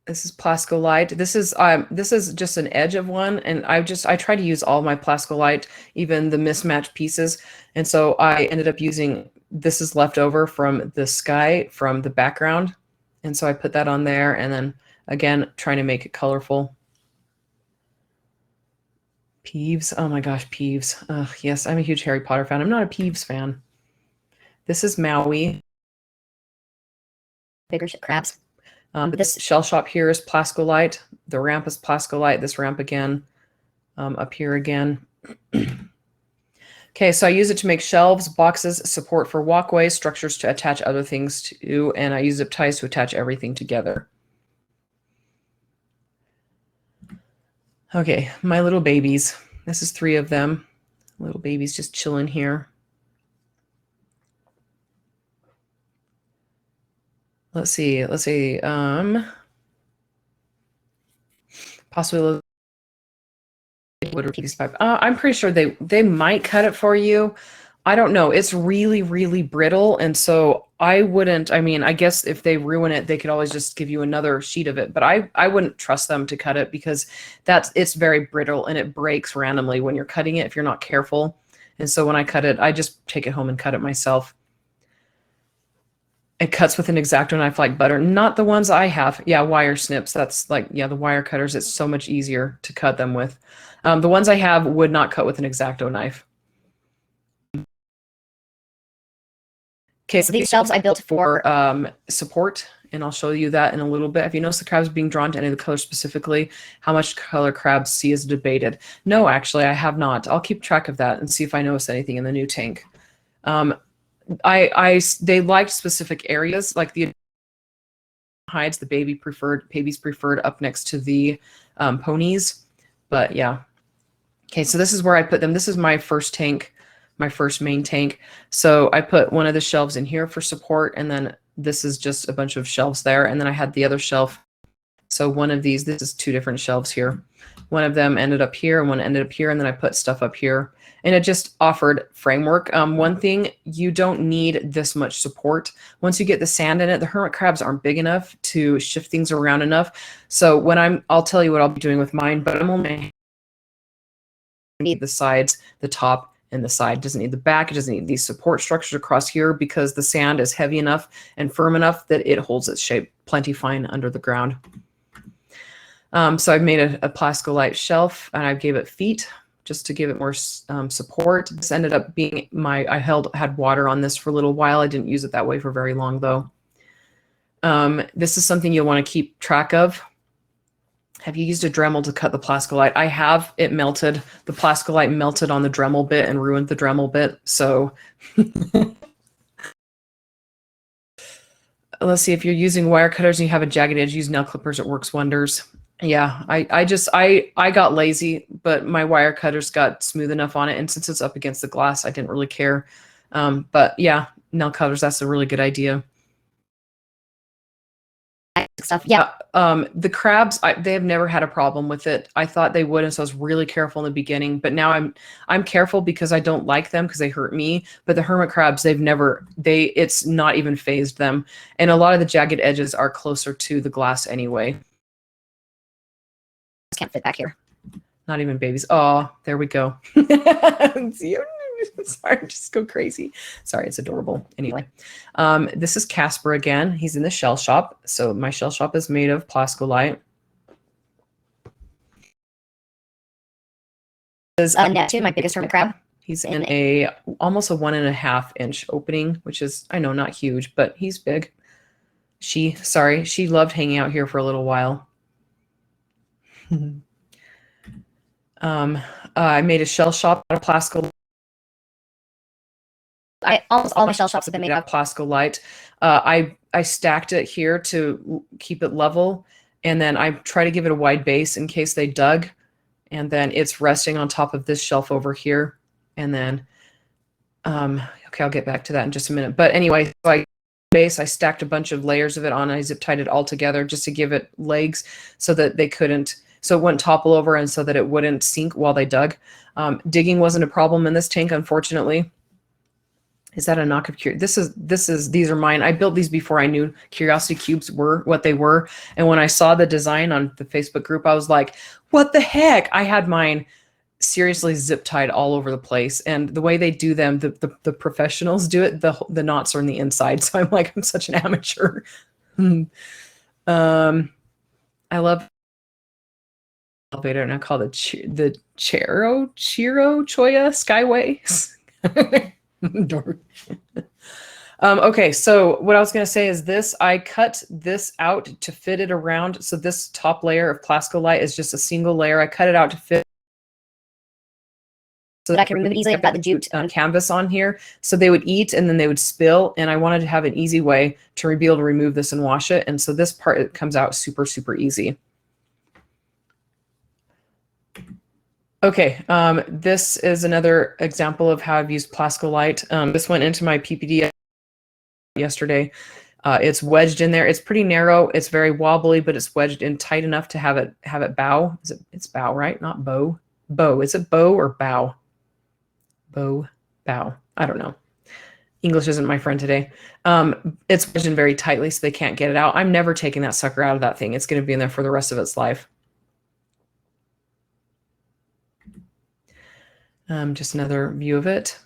S1: this is Plascolite. This is just an edge of one, and I try to use all my Plascolite, even the mismatched pieces, and so I ended up using this is left over from the sky from the background, and so I put that on there, and then again trying to make it colorful. Peeves. Oh my gosh, Peeves. Yes, I'm a huge Harry Potter fan. I'm not a Peeves fan. This is Maui.
S2: Bigger crabs.
S1: This shell shop here is Plascolite. The ramp is Plascolite. This ramp again, up here again. Okay, so I use it to make shelves, boxes, support for walkways, structures to attach other things to, and I use zip ties to attach everything together. Okay, my little babies. This is 3 of them. Little babies just chilling here. Let's see. Possibly I'm pretty sure they might cut it for you. I don't know. It's really, really brittle. And so I wouldn't, I mean, I guess if they ruin it, they could always just give you another sheet of it. But I wouldn't trust them to cut it because it's very brittle and it breaks randomly when you're cutting it if you're not careful. And so when I cut it, I just take it home and cut it myself. It cuts with an X-Acto knife like butter. Not the ones I have. Yeah, wire snips. That's like, yeah, the wire cutters. It's so much easier to cut them with. The ones I have would not cut with an X-Acto knife. Okay, so these shelves I built for support, and I'll show you that in a little bit. If you notice the crabs being drawn to any of the colors specifically, how much color crabs see is debated. No, actually, I have not. I'll keep track of that and see if I notice anything in the new tank. They liked specific areas, like the hides, the baby's preferred up next to the ponies. But yeah. Okay, so this is where I put them. This is my first tank, my first main tank. So I put one of the shelves in here for support, and then this is just a bunch of shelves there. And then I had the other shelf. So one of these, this is 2 different shelves here. One of them ended up here and one ended up here, and then I put stuff up here. And it just offered framework. One thing, you don't need this much support. Once you get the sand in it, the hermit crabs aren't big enough to shift things around enough. So when I'll tell you what I'll be doing with mine, but I'm only need the sides, the top, and the side. It doesn't need the back. It doesn't need these support structures across here because the sand is heavy enough and firm enough that it holds its shape plenty fine under the ground. So I've made a Plascolite shelf, and I gave it feet just to give it more support. This ended up being had water on this for a little while. I didn't use it that way for very long though. This is something you'll want to keep track of. Have you used a Dremel to cut the Plascolite? I have. It melted. The Plascolite melted on the Dremel bit and ruined the Dremel bit. So let's see, if you're using wire cutters and you have a jagged edge, use nail clippers. It works wonders. Yeah, I got lazy, but my wire cutters got smooth enough on it. And since it's up against the glass, I didn't really care. But yeah, nail cutters, that's a really good idea.
S2: Stuff. Yeah.
S1: The crabs, they have never had a problem with it. I thought they would, and so I was really careful in the beginning. But now I'm careful because I don't like them because they hurt me. But the hermit crabs, it's not even phased them. And a lot of the jagged edges are closer to the glass anyway.
S2: Can't fit back here.
S1: Not even babies. Oh, there we go. Sorry, just go crazy. Sorry, it's adorable. Anyway, this is Casper again. He's in the shell shop. So my shell shop is made of Plascolite. This is
S2: Neptune, my biggest hermit crab.
S1: He's in almost a 1.5 inch opening, which is, I know, not huge, but he's big. She loved hanging out here for a little while. I made a shell shop out of Plascolite.
S2: Almost all my shell shops have been made out of
S1: Plascolite. I stacked it here to keep it level, and then I try to give it a wide base in case they dug, and then it's resting on top of this shelf over here. And then, okay, I'll get back to that in just a minute. But anyway, so I stacked a bunch of layers of it on. I zip tied it all together just to give it legs so that so it wouldn't topple over and so that it wouldn't sink while they dug. Digging wasn't a problem in this tank, unfortunately. Is that a knock of these are mine. I built these before I knew curiosity cubes were what they were. And when I saw the design on the Facebook group, I was like, what the heck? I had mine seriously zip tied all over the place. And the way they do them, the professionals do it, the knots are on the inside. So I'm like, I'm such an amateur. I love elevator, and I call the Chiro Choya Skyway. Okay, so what I was going to say is this. I cut this out to fit it around. So this top layer of Plascolite is just a single layer. I cut it out to fit so
S2: that I can remove it easily. I've got the jute
S1: canvas on here. So they would eat and then they would spill. And I wanted to have an easy way to be able to remove this and wash it. And so this part, it comes out super, super easy. Okay, this is another example of how I've used Plascolite. This went into my PPD yesterday. It's wedged in there. It's pretty narrow. It's very wobbly, but it's wedged in tight enough to have it bow. It's bow, right? Not bow. Bow. Is it bow or bow? Bow, bow. I don't know. English isn't my friend today. It's wedged in very tightly so they can't get it out. I'm never taking that sucker out of that thing. It's going to be in there for the rest of its life. Just another view of it.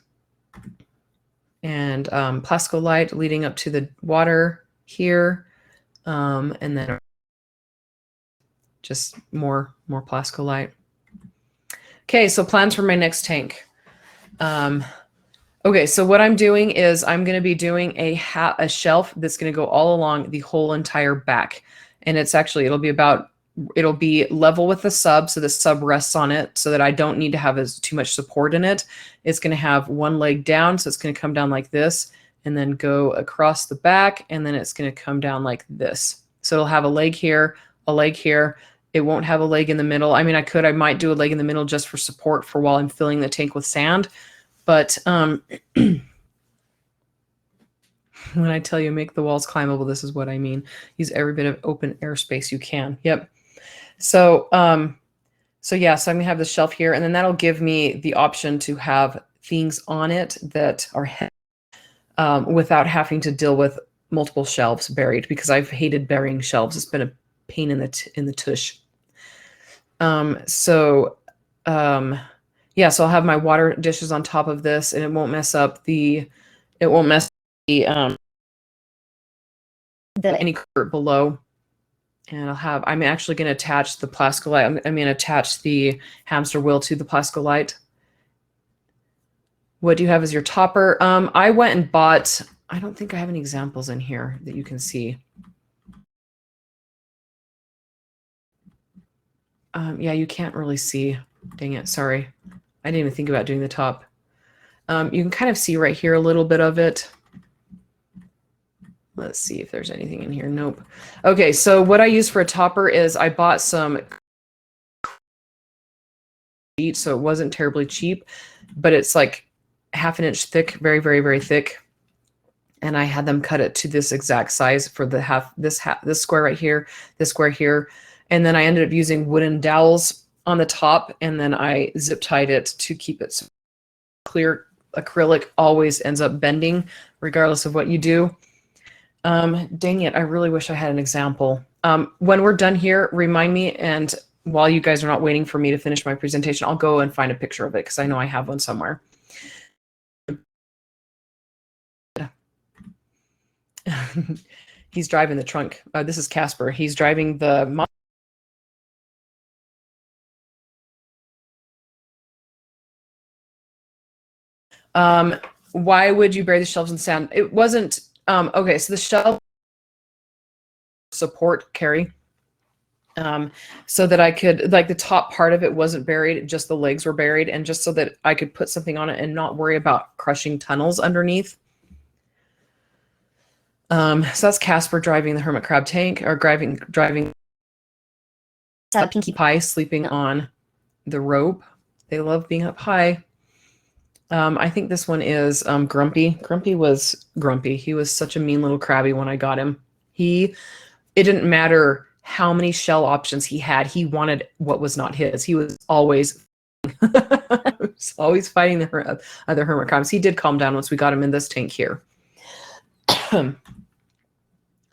S1: And Plascolite leading up to the water here. And then just more Plascolite. Okay, so plans for my next tank. Okay, so what I'm doing is I'm going to be doing a shelf that's going to go all along the whole entire back. And it'll be level with the sub, so the sub rests on it so that I don't need to have too much support in it. It's going to have one leg down, so it's going to come down like this and then go across the back, and then it's going to come down like this. So it'll have a leg here, a leg here. It won't have a leg in the middle. I mean, I might do a leg in the middle just for support for while I'm filling the tank with sand. But when I tell you make the walls climbable, this is what I mean. Use every bit of open airspace you can. Yep. So, so I'm going to have the shelf here, and then that'll give me the option to have things on it that are heavy, without having to deal with multiple shelves buried, because I've hated burying shelves. It's been a pain in the tush. So I'll have my water dishes on top of this, and it won't mess up the any curve below. And I'm actually going to attach the Plascolite. I'm going to attach the hamster wheel to the Plascolite. What do you have as your topper? I went and bought, I don't think I have any examples in here that you can see. Yeah, you can't really see. Dang it, sorry. I didn't even think about doing the top. You can kind of see right here a little bit of it. Let's see if there's anything in here. Nope. Okay, so what I use for a topper is I bought some, so it wasn't terribly cheap, but it's like 1/2 inch thick, very, very, very thick. And I had them cut it to this exact size for the this square right here, this square here. And then I ended up using wooden dowels on the top, and then I zip tied it to keep it clear. Acrylic always ends up bending regardless of what you do. Dang it, I really wish I had an example. When we're done here, remind me, and while you guys are not waiting for me to finish my presentation, I'll go and find a picture of it because I know I have one somewhere. He's driving the trunk. This is Casper. He's driving the... Why would you bury the shelves in sand? It wasn't... okay, so the shelf support carry, so that I could, like, the top part of it wasn't buried, just the legs were buried, and just so that I could put something on it and not worry about crushing tunnels underneath. So that's Casper driving the hermit crab tank, or driving Pinkie Pie sleeping on the rope. They love being up high. I think this one is Grumpy. Grumpy was grumpy. He was such a mean little crabby when I got him. It didn't matter how many shell options he had. He wanted what was not his. He was always fighting the other hermit crabs. He did calm down once we got him in this tank here.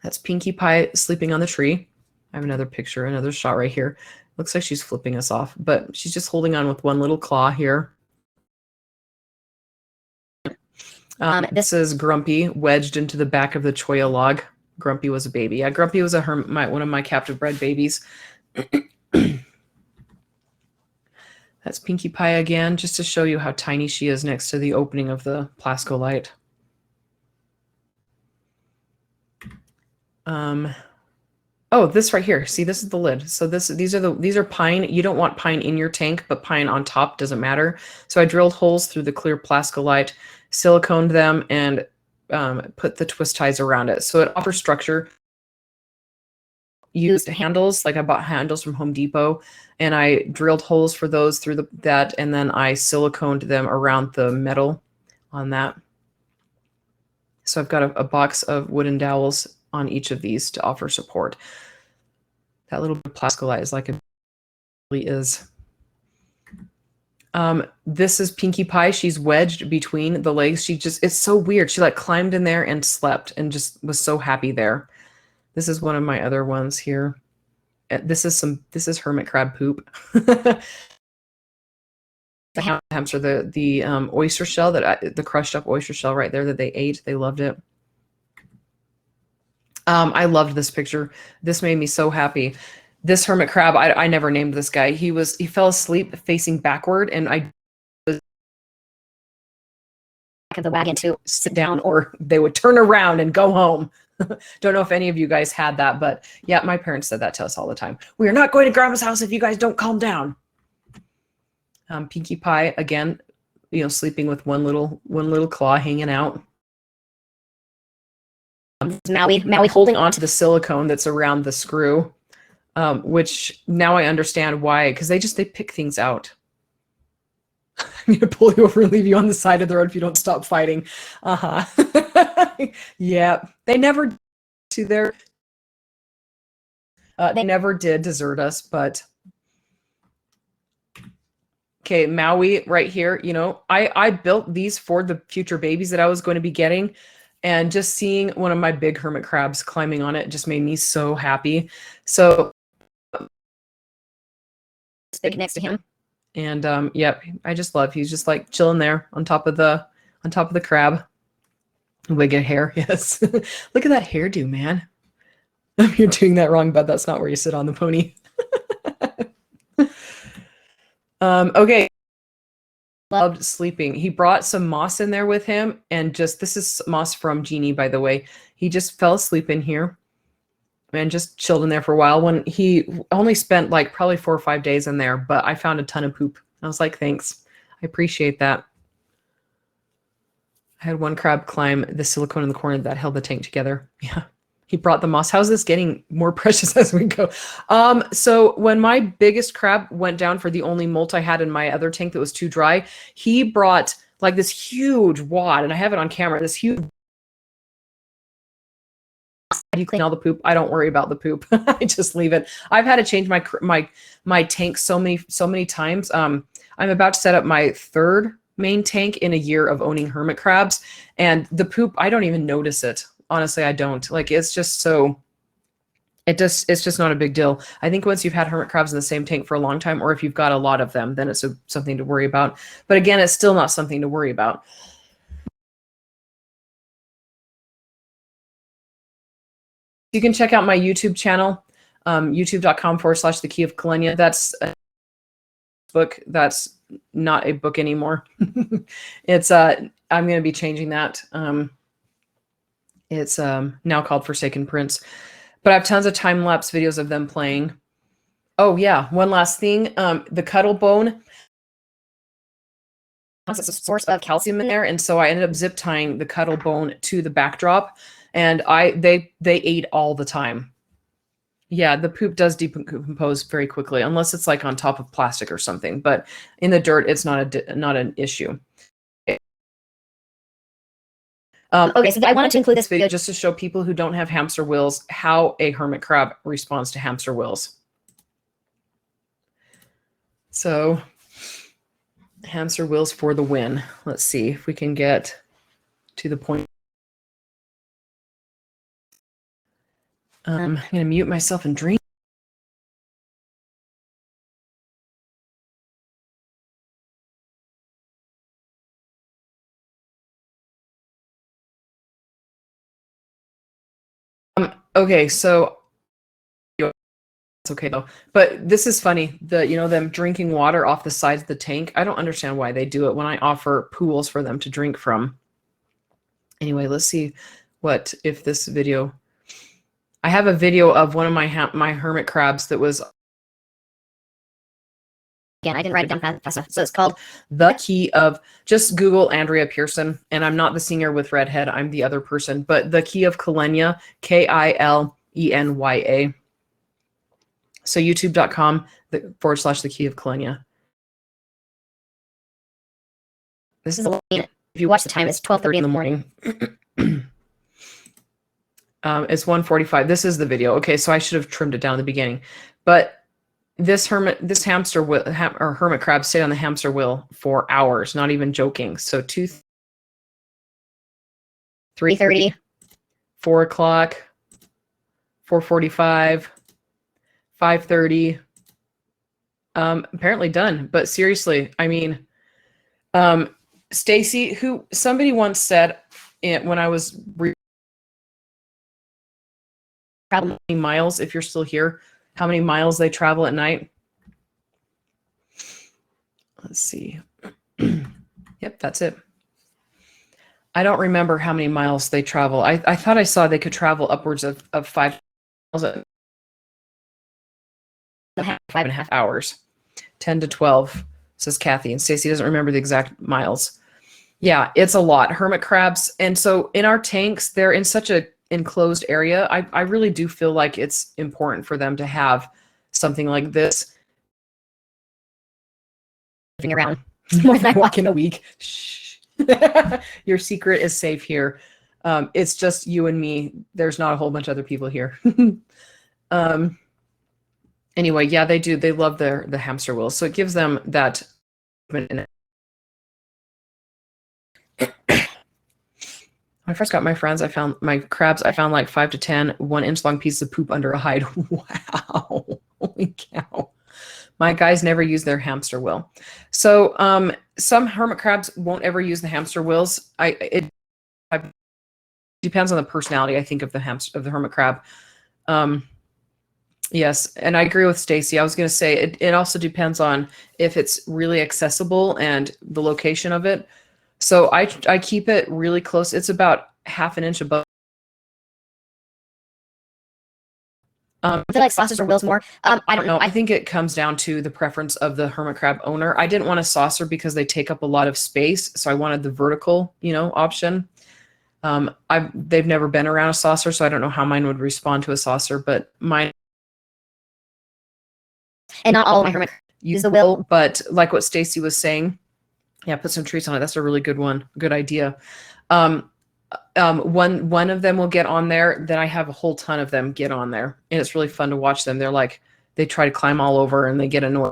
S1: That's Pinkie Pie sleeping on the tree. I have another picture, another shot right here. Looks like she's flipping us off, but she's just holding on with one little claw here. This is Grumpy wedged into the back of the cholla log. Grumpy was a baby. Yeah, Grumpy was one of my captive bred babies. That's Pinkie Pie again, just to show you how tiny she is next to the opening of the Plascolite. Oh, this right here. See, this is the lid. So these are pine. You don't want pine in your tank, but pine on top doesn't matter. So I drilled holes through the clear plascolite, siliconed them, and put the twist ties around it. So it offers structure. Used handles, like I bought handles from Home Depot, and I drilled holes for those through that, and then I siliconed them around the metal on that. So I've got a box of wooden dowels on each of these to offer support. That little bit of plascolite is like it really is. This is Pinkie Pie. She's wedged between the legs. It's so weird. She like climbed in there and slept and just was so happy there. This is one of my other ones here. This is hermit crab poop. The hamster, the oyster shell the crushed up oyster shell right there that they ate. They loved it. I loved this picture. This made me so happy. This hermit crab, I never named this guy. He fell asleep facing backward, and I was
S2: Back of the wagon too.
S1: sit down, or they would turn around and go home. Don't know if any of you guys had that, but yeah, my parents said that to us all the time. We are not going to Grandma's house if you guys don't calm down. Pinkie Pie again, sleeping with one little claw hanging out.
S2: Maui
S1: holding onto the silicone that's around the screw, which now I understand why, because they pick things out. I'm gonna pull you over and leave you on the side of the road if you don't stop fighting. Yeah, they never they never did desert us, but okay, Maui right here. I built these for the future babies that I was going to be getting, and just seeing one of my big hermit crabs climbing on it just made me so happy. So
S2: big next to him.
S1: And yep, I just love, he's just like chilling there on top of the crab. Wig of hair, yes. Look at that hairdo, man. You're doing that wrong, bud. That's not where you sit on the pony. Okay. Loved sleeping. He brought some moss in there with him, and this is moss from Jeannie, by the way. He just fell asleep in here and just chilled in there for a while. When he only spent like probably 4 or 5 days in there, but I found a ton of poop. I was like, thanks. I appreciate that. I had one crab climb the silicone in the corner that held the tank together. Yeah. He brought the moss. How's this getting more precious as we go? So when my biggest crab went down for the only molt I had in my other tank that was too dry, he brought like this huge wad, and I have it on camera, this huge. You clean all the poop. I don't worry about the poop. I just leave it. I've had to change my tank so many times. I'm about to set up my 3rd main tank in a year of owning hermit crabs, and the poop, I don't even notice it. Honestly, I don't. Like, it's just not a big deal. I think once you've had hermit crabs in the same tank for a long time, or if you've got a lot of them, then it's something to worry about. But again, it's still not something to worry about. You can check out my YouTube channel, youtube.com/The Key of Kalenia. That's a book. That's not a book anymore. It's I'm going to be changing that. It's now called Forsaken Prince. But I have tons of time-lapse videos of them playing. Oh yeah, one last thing. The cuttle bone has a source of calcium in there, and so I ended up zip tying the cuttle bone to the backdrop, and they ate all the time. Yeah, the poop does decompose very quickly, unless it's like on top of plastic or something. But in the dirt, it's not an issue. Okay, so I wanted to include this video just to show people who don't have hamster wheels how a hermit crab responds to hamster wheels. So, hamster wheels for the win. Let's see if we can get to the point. I'm going to mute myself and drink. Okay, so it's okay though. But this is funny. Them drinking water off the sides of the tank. I don't understand why they do it when I offer pools for them to drink from. Anyway, let's see if this video I have a video of one of my hermit crabs that was.
S2: Again, I didn't write it down fast, so it's called
S1: The Key of, just Google Andrea Pearson, and I'm not the singer with redhead, I'm the other person, but The Key of Kilenya, Kilenya. So youtube.com /The Key of Kilenya. This is
S2: if you watch the time, it's 12:30
S1: in the morning. It's 1:45. This is the video. Okay, so I should have trimmed it down at the beginning, but this hamster or hermit crab stayed on the hamster wheel for hours, not even joking. So
S2: 3:30,
S1: 4 o'clock, 4:45, 5:30. Apparently done. But seriously, I mean, Stacy, somebody once said when I was
S2: probably
S1: miles, if you're still here, how many miles they travel at night. Let's see. Yep, that's it. I don't remember how many miles they travel. I thought I saw they could travel upwards of 5 miles, 5.5 hours, 10 to 12, says Kathy. And Stacy doesn't remember the exact miles. Yeah, it's a lot. Hermit crabs. And so in our tanks, they're in such a enclosed area. I really do feel like it's important for them to have something like this
S2: around
S1: more than I walk in a week. Shh. Your secret is safe here. It's just you and me. There's not a whole bunch of other people here. Anyway, yeah, they do. They love the hamster wheels. So it gives them that. When I first got my friends, I found my crabs. I found like 5 to 10 1-inch long pieces of poop under a hide. Wow. Holy cow. My guys never use their hamster wheel. So some hermit crabs won't ever use the hamster wheels. It depends on the personality, I think, of the hermit crab. Yes, and I agree with Stacy. I was going to say it also depends on if it's really accessible and the location of it. So I keep it really close. It's about 1/2 inch above.
S2: I feel like saucers or wheels more. I don't know.
S1: I think it comes down to the preference of the hermit crab owner. I didn't want a saucer because they take up a lot of space, so I wanted the vertical, option. They've never been around a saucer, so I don't know how mine would respond to a saucer, but mine.
S2: And not all of my hermit
S1: use the wheel, but like what Stacy was saying, yeah, put some treats on it. That's a really good one. Good idea. One of them will get on there. Then I have a whole ton of them get on there, and it's really fun to watch them. They're like, they try to climb all over and they get annoyed.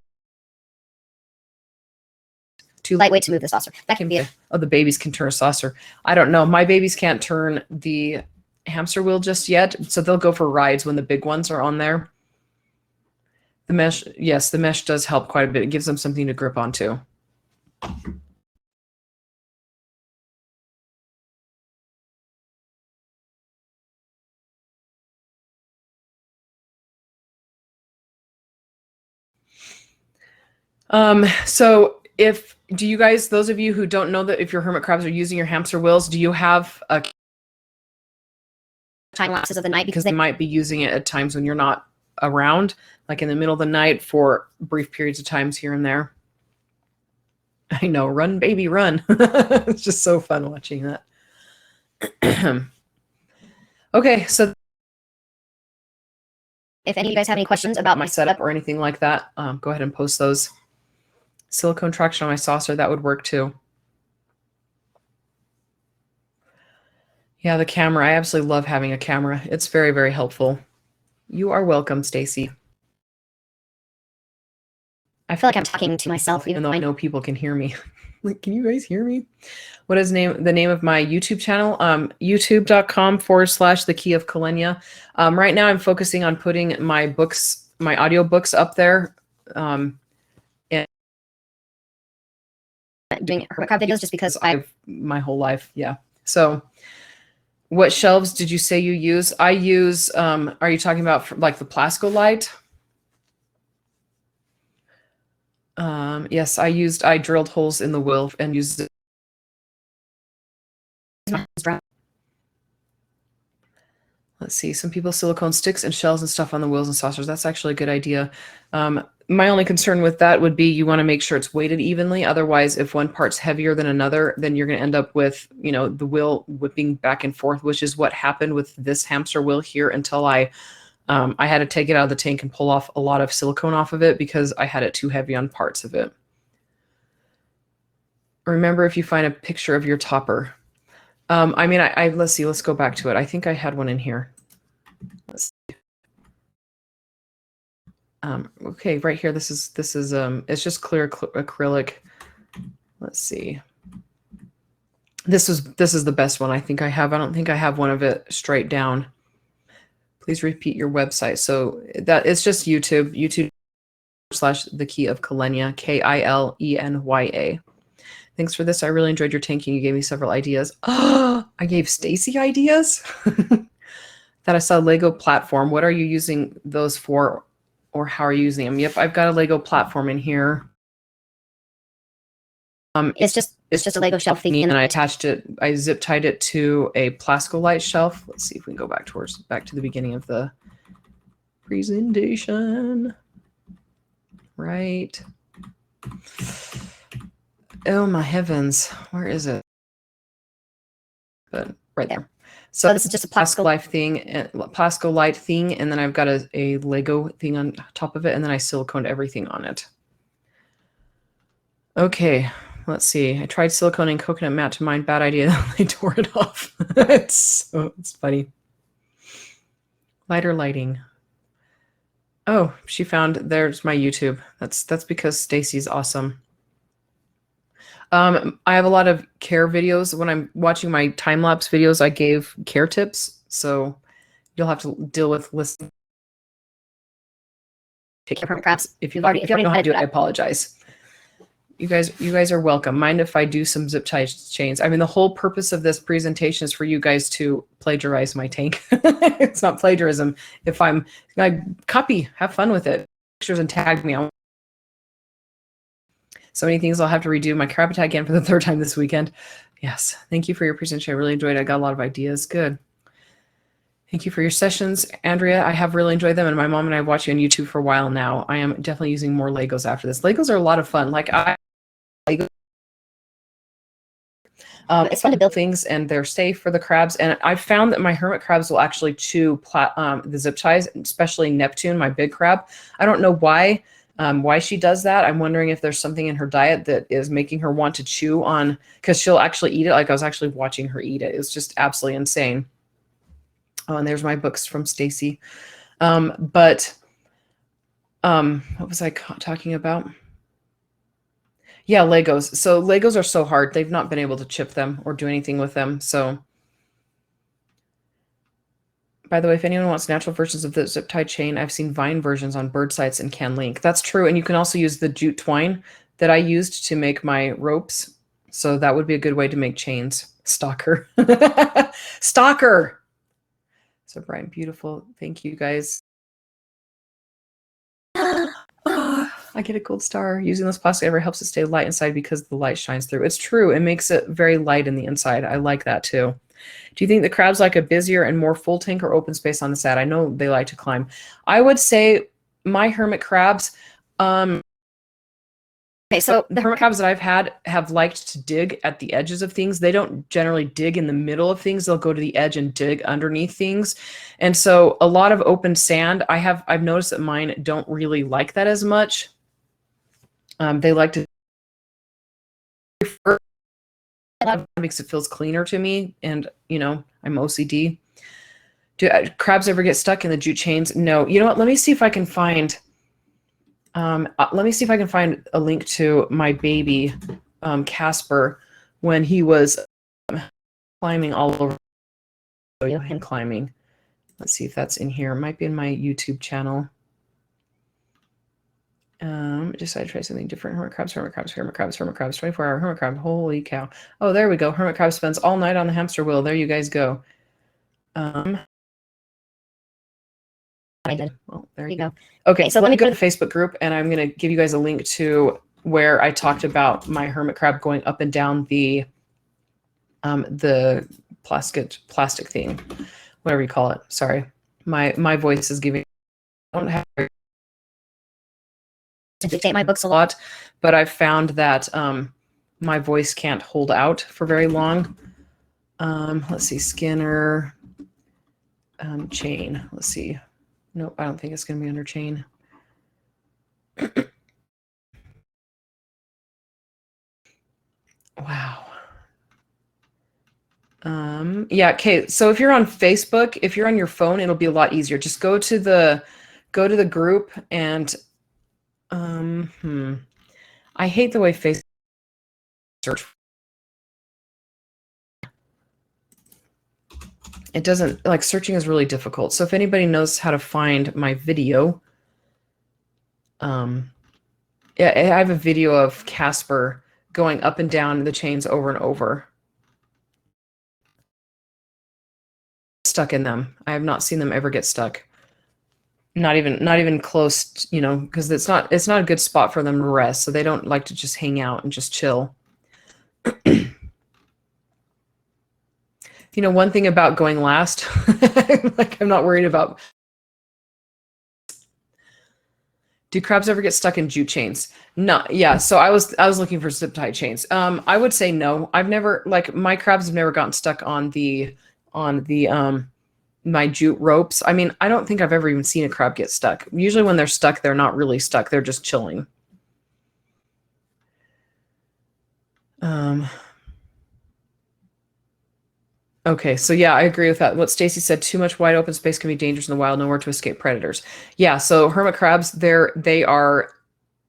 S2: Too lightweight to move the saucer. That can be it.
S1: Oh, the babies can turn a saucer. I don't know. My babies can't turn the hamster wheel just yet, so they'll go for rides when the big ones are on there. The mesh, yes, the mesh does help quite a bit. It gives them something to grip onto. So do you guys, those of you who don't know that if your hermit crabs are using your hamster wheels, do you have a
S2: time lapses of the night?
S1: Because they might be using it at times when you're not around, like in the middle of the night for brief periods of times here and there. I know, run, baby, run. It's just so fun watching that. Okay, so
S2: if any of you guys have any questions about
S1: my setup or anything like that, go ahead and post those. Silicone traction on my saucer, that would work too. Yeah, the camera. I absolutely love having a camera. It's very, very helpful. You are welcome, Stacy.
S2: I feel like I'm talking to myself,
S1: even though I know people can hear me. Like, can you guys hear me? What is the name of my YouTube channel? YouTube.com /The Key of Kilenya. Right now I'm focusing on putting my books, my audio books up there. And
S2: doing hermit crab videos just because
S1: I've my whole life. Yeah. So what shelves did you say you use? I use, are you talking about like the Plasco light? Yes, I drilled holes in the wheel and used it. Let's see. Some people silicone sticks and shells and stuff on the wheels and saucers. That's actually a good idea. My only concern with that would be you want to make sure it's weighted evenly. Otherwise, if one part's heavier than another, then you're going to end up with, you know, the wheel whipping back and forth, which is what happened with this hamster wheel here until I had to take it out of the tank and pull off a lot of silicone off of it because I had it too heavy on parts of it. Remember, if you find a picture of your topper. I mean, let's see, let's go back to it. I think I had one in here. Let's see. Okay, right here, this is it's just clear acrylic. Let's see. This is the best one I think I have. I don't think I have one of it straight down. Please repeat your website. So that it's just YouTube/The Key of Kilenya, Kilenya. Thanks for this. I really enjoyed your tanking. You gave me several ideas. Oh, I gave Stacy ideas. That I saw Lego platform. What are you using those for, or how are you using them? Yep, I've got a Lego platform in here.
S2: It's just a Lego shelf thingy,
S1: and I attached it. I zip tied it to a Plascolite shelf. Let's see if we can go back to the beginning of the presentation. Right. Oh my heavens, where is it? But right there. So
S2: this is just a
S1: Plascolite thing, and then I've got a Lego thing on top of it, and then I siliconed everything on it. Okay, let's see. I tried siliconing coconut mat to mine. Bad idea. They tore it off. It's funny. Lighter lighting. Oh, she found, there's my YouTube. That's because Stacy's awesome. I have a lot of care videos. When I'm watching my time-lapse videos, I gave care tips. So you'll have to deal with listening. Take care of crabs. If you already know how to do it, I apologize. You guys are welcome. Mind if I do some zip tie chains? I mean, the whole purpose of this presentation is for you guys to plagiarize my tank. It's not plagiarism. If I copy, have fun with it. Pictures and tag me. So many things I'll have to redo. My Crabitat again for the 3rd time this weekend. Yes. Thank you for your presentation. I really enjoyed it. I got a lot of ideas. Good. Thank you for your sessions, Andrea. I have really enjoyed them, and my mom and I watch you on YouTube for a while now. I am definitely using more Legos after this. Legos are a lot of fun. Like it's fun to build things, and they're safe for the crabs. And I've found that my hermit crabs will actually chew the zip ties, especially Neptune, my big crab. I don't know why she does that. I'm wondering if there's something in her diet that is making her want to chew on, because she'll actually eat it. Like I was actually watching her eat it. It's just absolutely insane. Oh, and there's my books from Stacy. What was I talking about? Yeah, Legos. So Legos are so hard. They've not been able to chip them or do anything with them. So, by the way, if anyone wants natural versions of the zip tie chain, I've seen Vine versions on bird sites and CanLink. That's true. And you can also use the jute twine that I used to make my ropes. So that would be a good way to make chains. Stalker. Stalker. So Brian, beautiful. Thank you guys. I get a gold star. Using this plastic ever helps it stay light inside because the light shines through. It's true. It makes it very light in the inside. I like that too. Do you think the crabs like a busier and more full tank or open space on the side? I know they like to climb. I would say my hermit crabs, okay, so the hermit crabs that I've had have liked to dig at the edges of things. They don't generally dig in the middle of things. They'll go to the edge and dig underneath things. And so a lot of open sand, I've noticed that mine don't really like that as much. They like to, that makes it feels cleaner to me. And, you know, I'm OCD. Do crabs ever get stuck in the jute chains? No. You know what? Let me see if I can find a link to my baby, Casper, when he was climbing all over and climbing. Let's see if that's in here. It might be in my YouTube channel. Decided to try something different. Hermit crabs, 24-hour hermit crab. Holy cow. Oh, there we go. Hermit crab spends all night on the hamster wheel. There you guys go. Well, there you go. Okay, so let me go to the Facebook group, and I'm going to give you guys a link to where I talked about my hermit crab going up and down the plastic thing. whatever you call it. Sorry. My voice is giving, I don't have
S2: to dictate my books
S1: a lot, but I've found that my voice can't hold out for very long. Let's see, Skinner, chain. Let's see. Nope, I don't think it's going to be under chain. Wow. Yeah, okay. So if you're on Facebook, if you're on your phone, it'll be a lot easier. Just go to the group and I hate the way Facebook search. It doesn't, like, searching is really difficult. So if anybody knows how to find my video, yeah, I have a video of Casper going up and down the chains over and over. Stuck in them. I have not seen them ever get stuck. Not even close, you know, because it's not a good spot for them to rest. So they don't like to just hang out and just chill. You know, one thing about going last, like, I'm not worried about. Do crabs ever get stuck in jute chains? No, yeah. So I was looking for zip tie chains. I would say no. I've never, like, my crabs have never gotten stuck on the my jute ropes. I mean, I don't think I've ever even seen a crab get stuck. Usually when they're stuck, they're not really stuck. They're just chilling. Okay, so yeah, I agree with that. What Stacy said, too much wide open space can be dangerous in the wild, nowhere to escape predators. Yeah, so hermit crabs, they are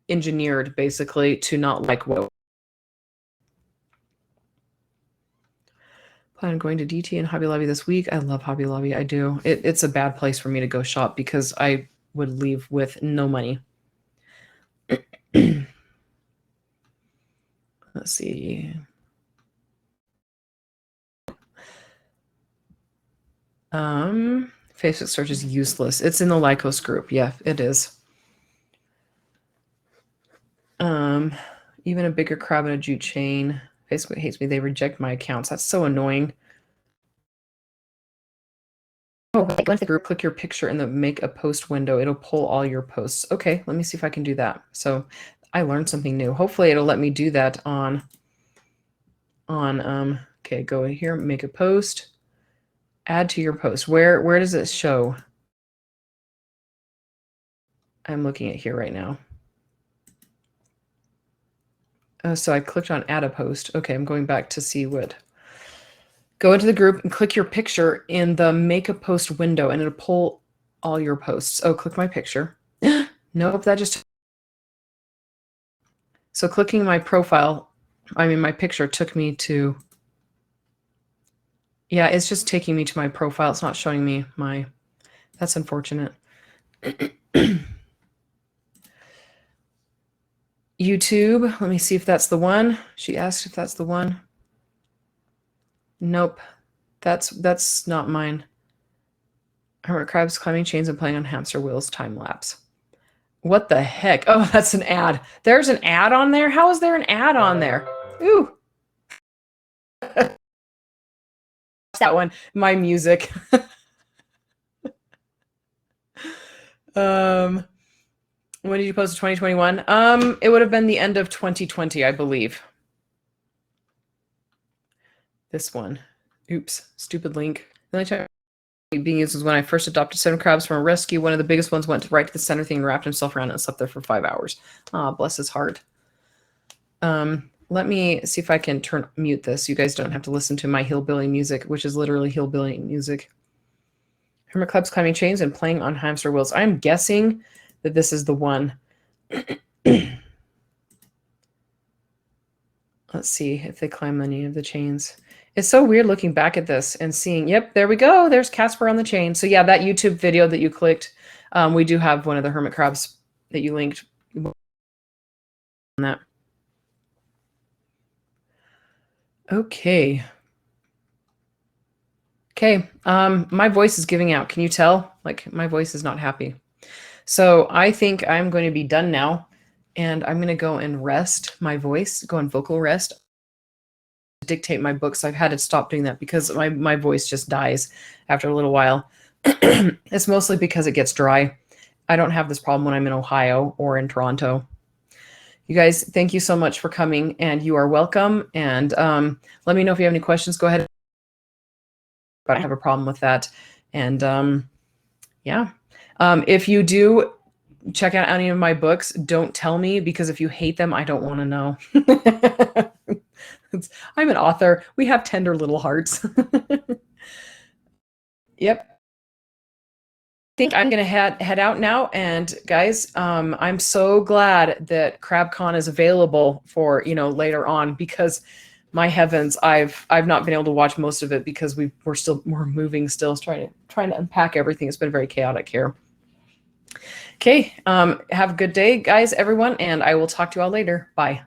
S1: engineered basically to not like what. Plan on going to DT and Hobby Lobby this week. I love Hobby Lobby. I do. It's a bad place for me to go shop because I would leave with no money. Let's see. Facebook search is useless. It's in the Lycos group. Yeah, it is. Even a bigger crab in a jute chain. Facebook hates me. They reject my accounts. That's so annoying. Oh, go into the group, click your picture in the make a post window. It'll pull all your posts. Okay, let me see if I can do that. So I learned something new. Hopefully it'll let me do that on okay, go in here, make a post, add to your post. Where does it show? I'm looking at here right now. So I clicked on add a post. Okay, I'm going back to see what. Go into the group and click your picture in the make a post window and it'll pull all your posts. Oh, click my picture. Nope, that just. So clicking my profile, I mean my picture took me to. Yeah, it's just taking me to my profile. It's not showing me my. That's unfortunate. YouTube, let me see if that's the one. She asked if that's the one. Nope, that's not mine. Hermit crabs climbing chains and playing on hamster wheels time lapse. What the heck? Oh, that's an ad. There's an ad on there? How is there an ad on there? Ooh. That one, my music. When did you post 2021? It would have been the end of 2020, I believe. This one. Oops, stupid link. The only time being used was when I first adopted 7 crabs from a rescue. One of the biggest ones went right to the center thing and wrapped himself around it and slept there for 5 hours. Ah, bless his heart. Let me see if I can mute this. You guys don't have to listen to my hillbilly music, which is literally hillbilly music. Hermit crabs climbing chains and playing on hamster wheels. I'm guessing that this is the one. Let's see if they climb any of the chains. It's so weird looking back at this and seeing, yep, there we go. There's Casper on the chain. So yeah, that YouTube video that you clicked, we do have one of the hermit crabs that you linked on that. Okay. Okay. My voice is giving out. Can you tell? Like, my voice is not happy. So I think I'm going to be done now. And I'm going to go and rest my voice, go on vocal rest. dictate my books. I've had to stop doing that because my voice just dies after a little while. It's mostly because it gets dry. I don't have this problem when I'm in Ohio or in Toronto. You guys, thank you so much for coming, and you are welcome. And let me know if you have any questions. Go ahead. I don't have a problem with that. And yeah, if you do check out any of my books, don't tell me, because if you hate them, I don't want to know. I'm an author. We have tender little hearts. Yep. I think I'm gonna head out now. And guys, I'm so glad that CrabCon is available for later on, because my heavens, I've not been able to watch most of it because we're moving still, trying to unpack everything. It's been very chaotic here. Okay, have a good day, guys, everyone, and I will talk to you all later. Bye.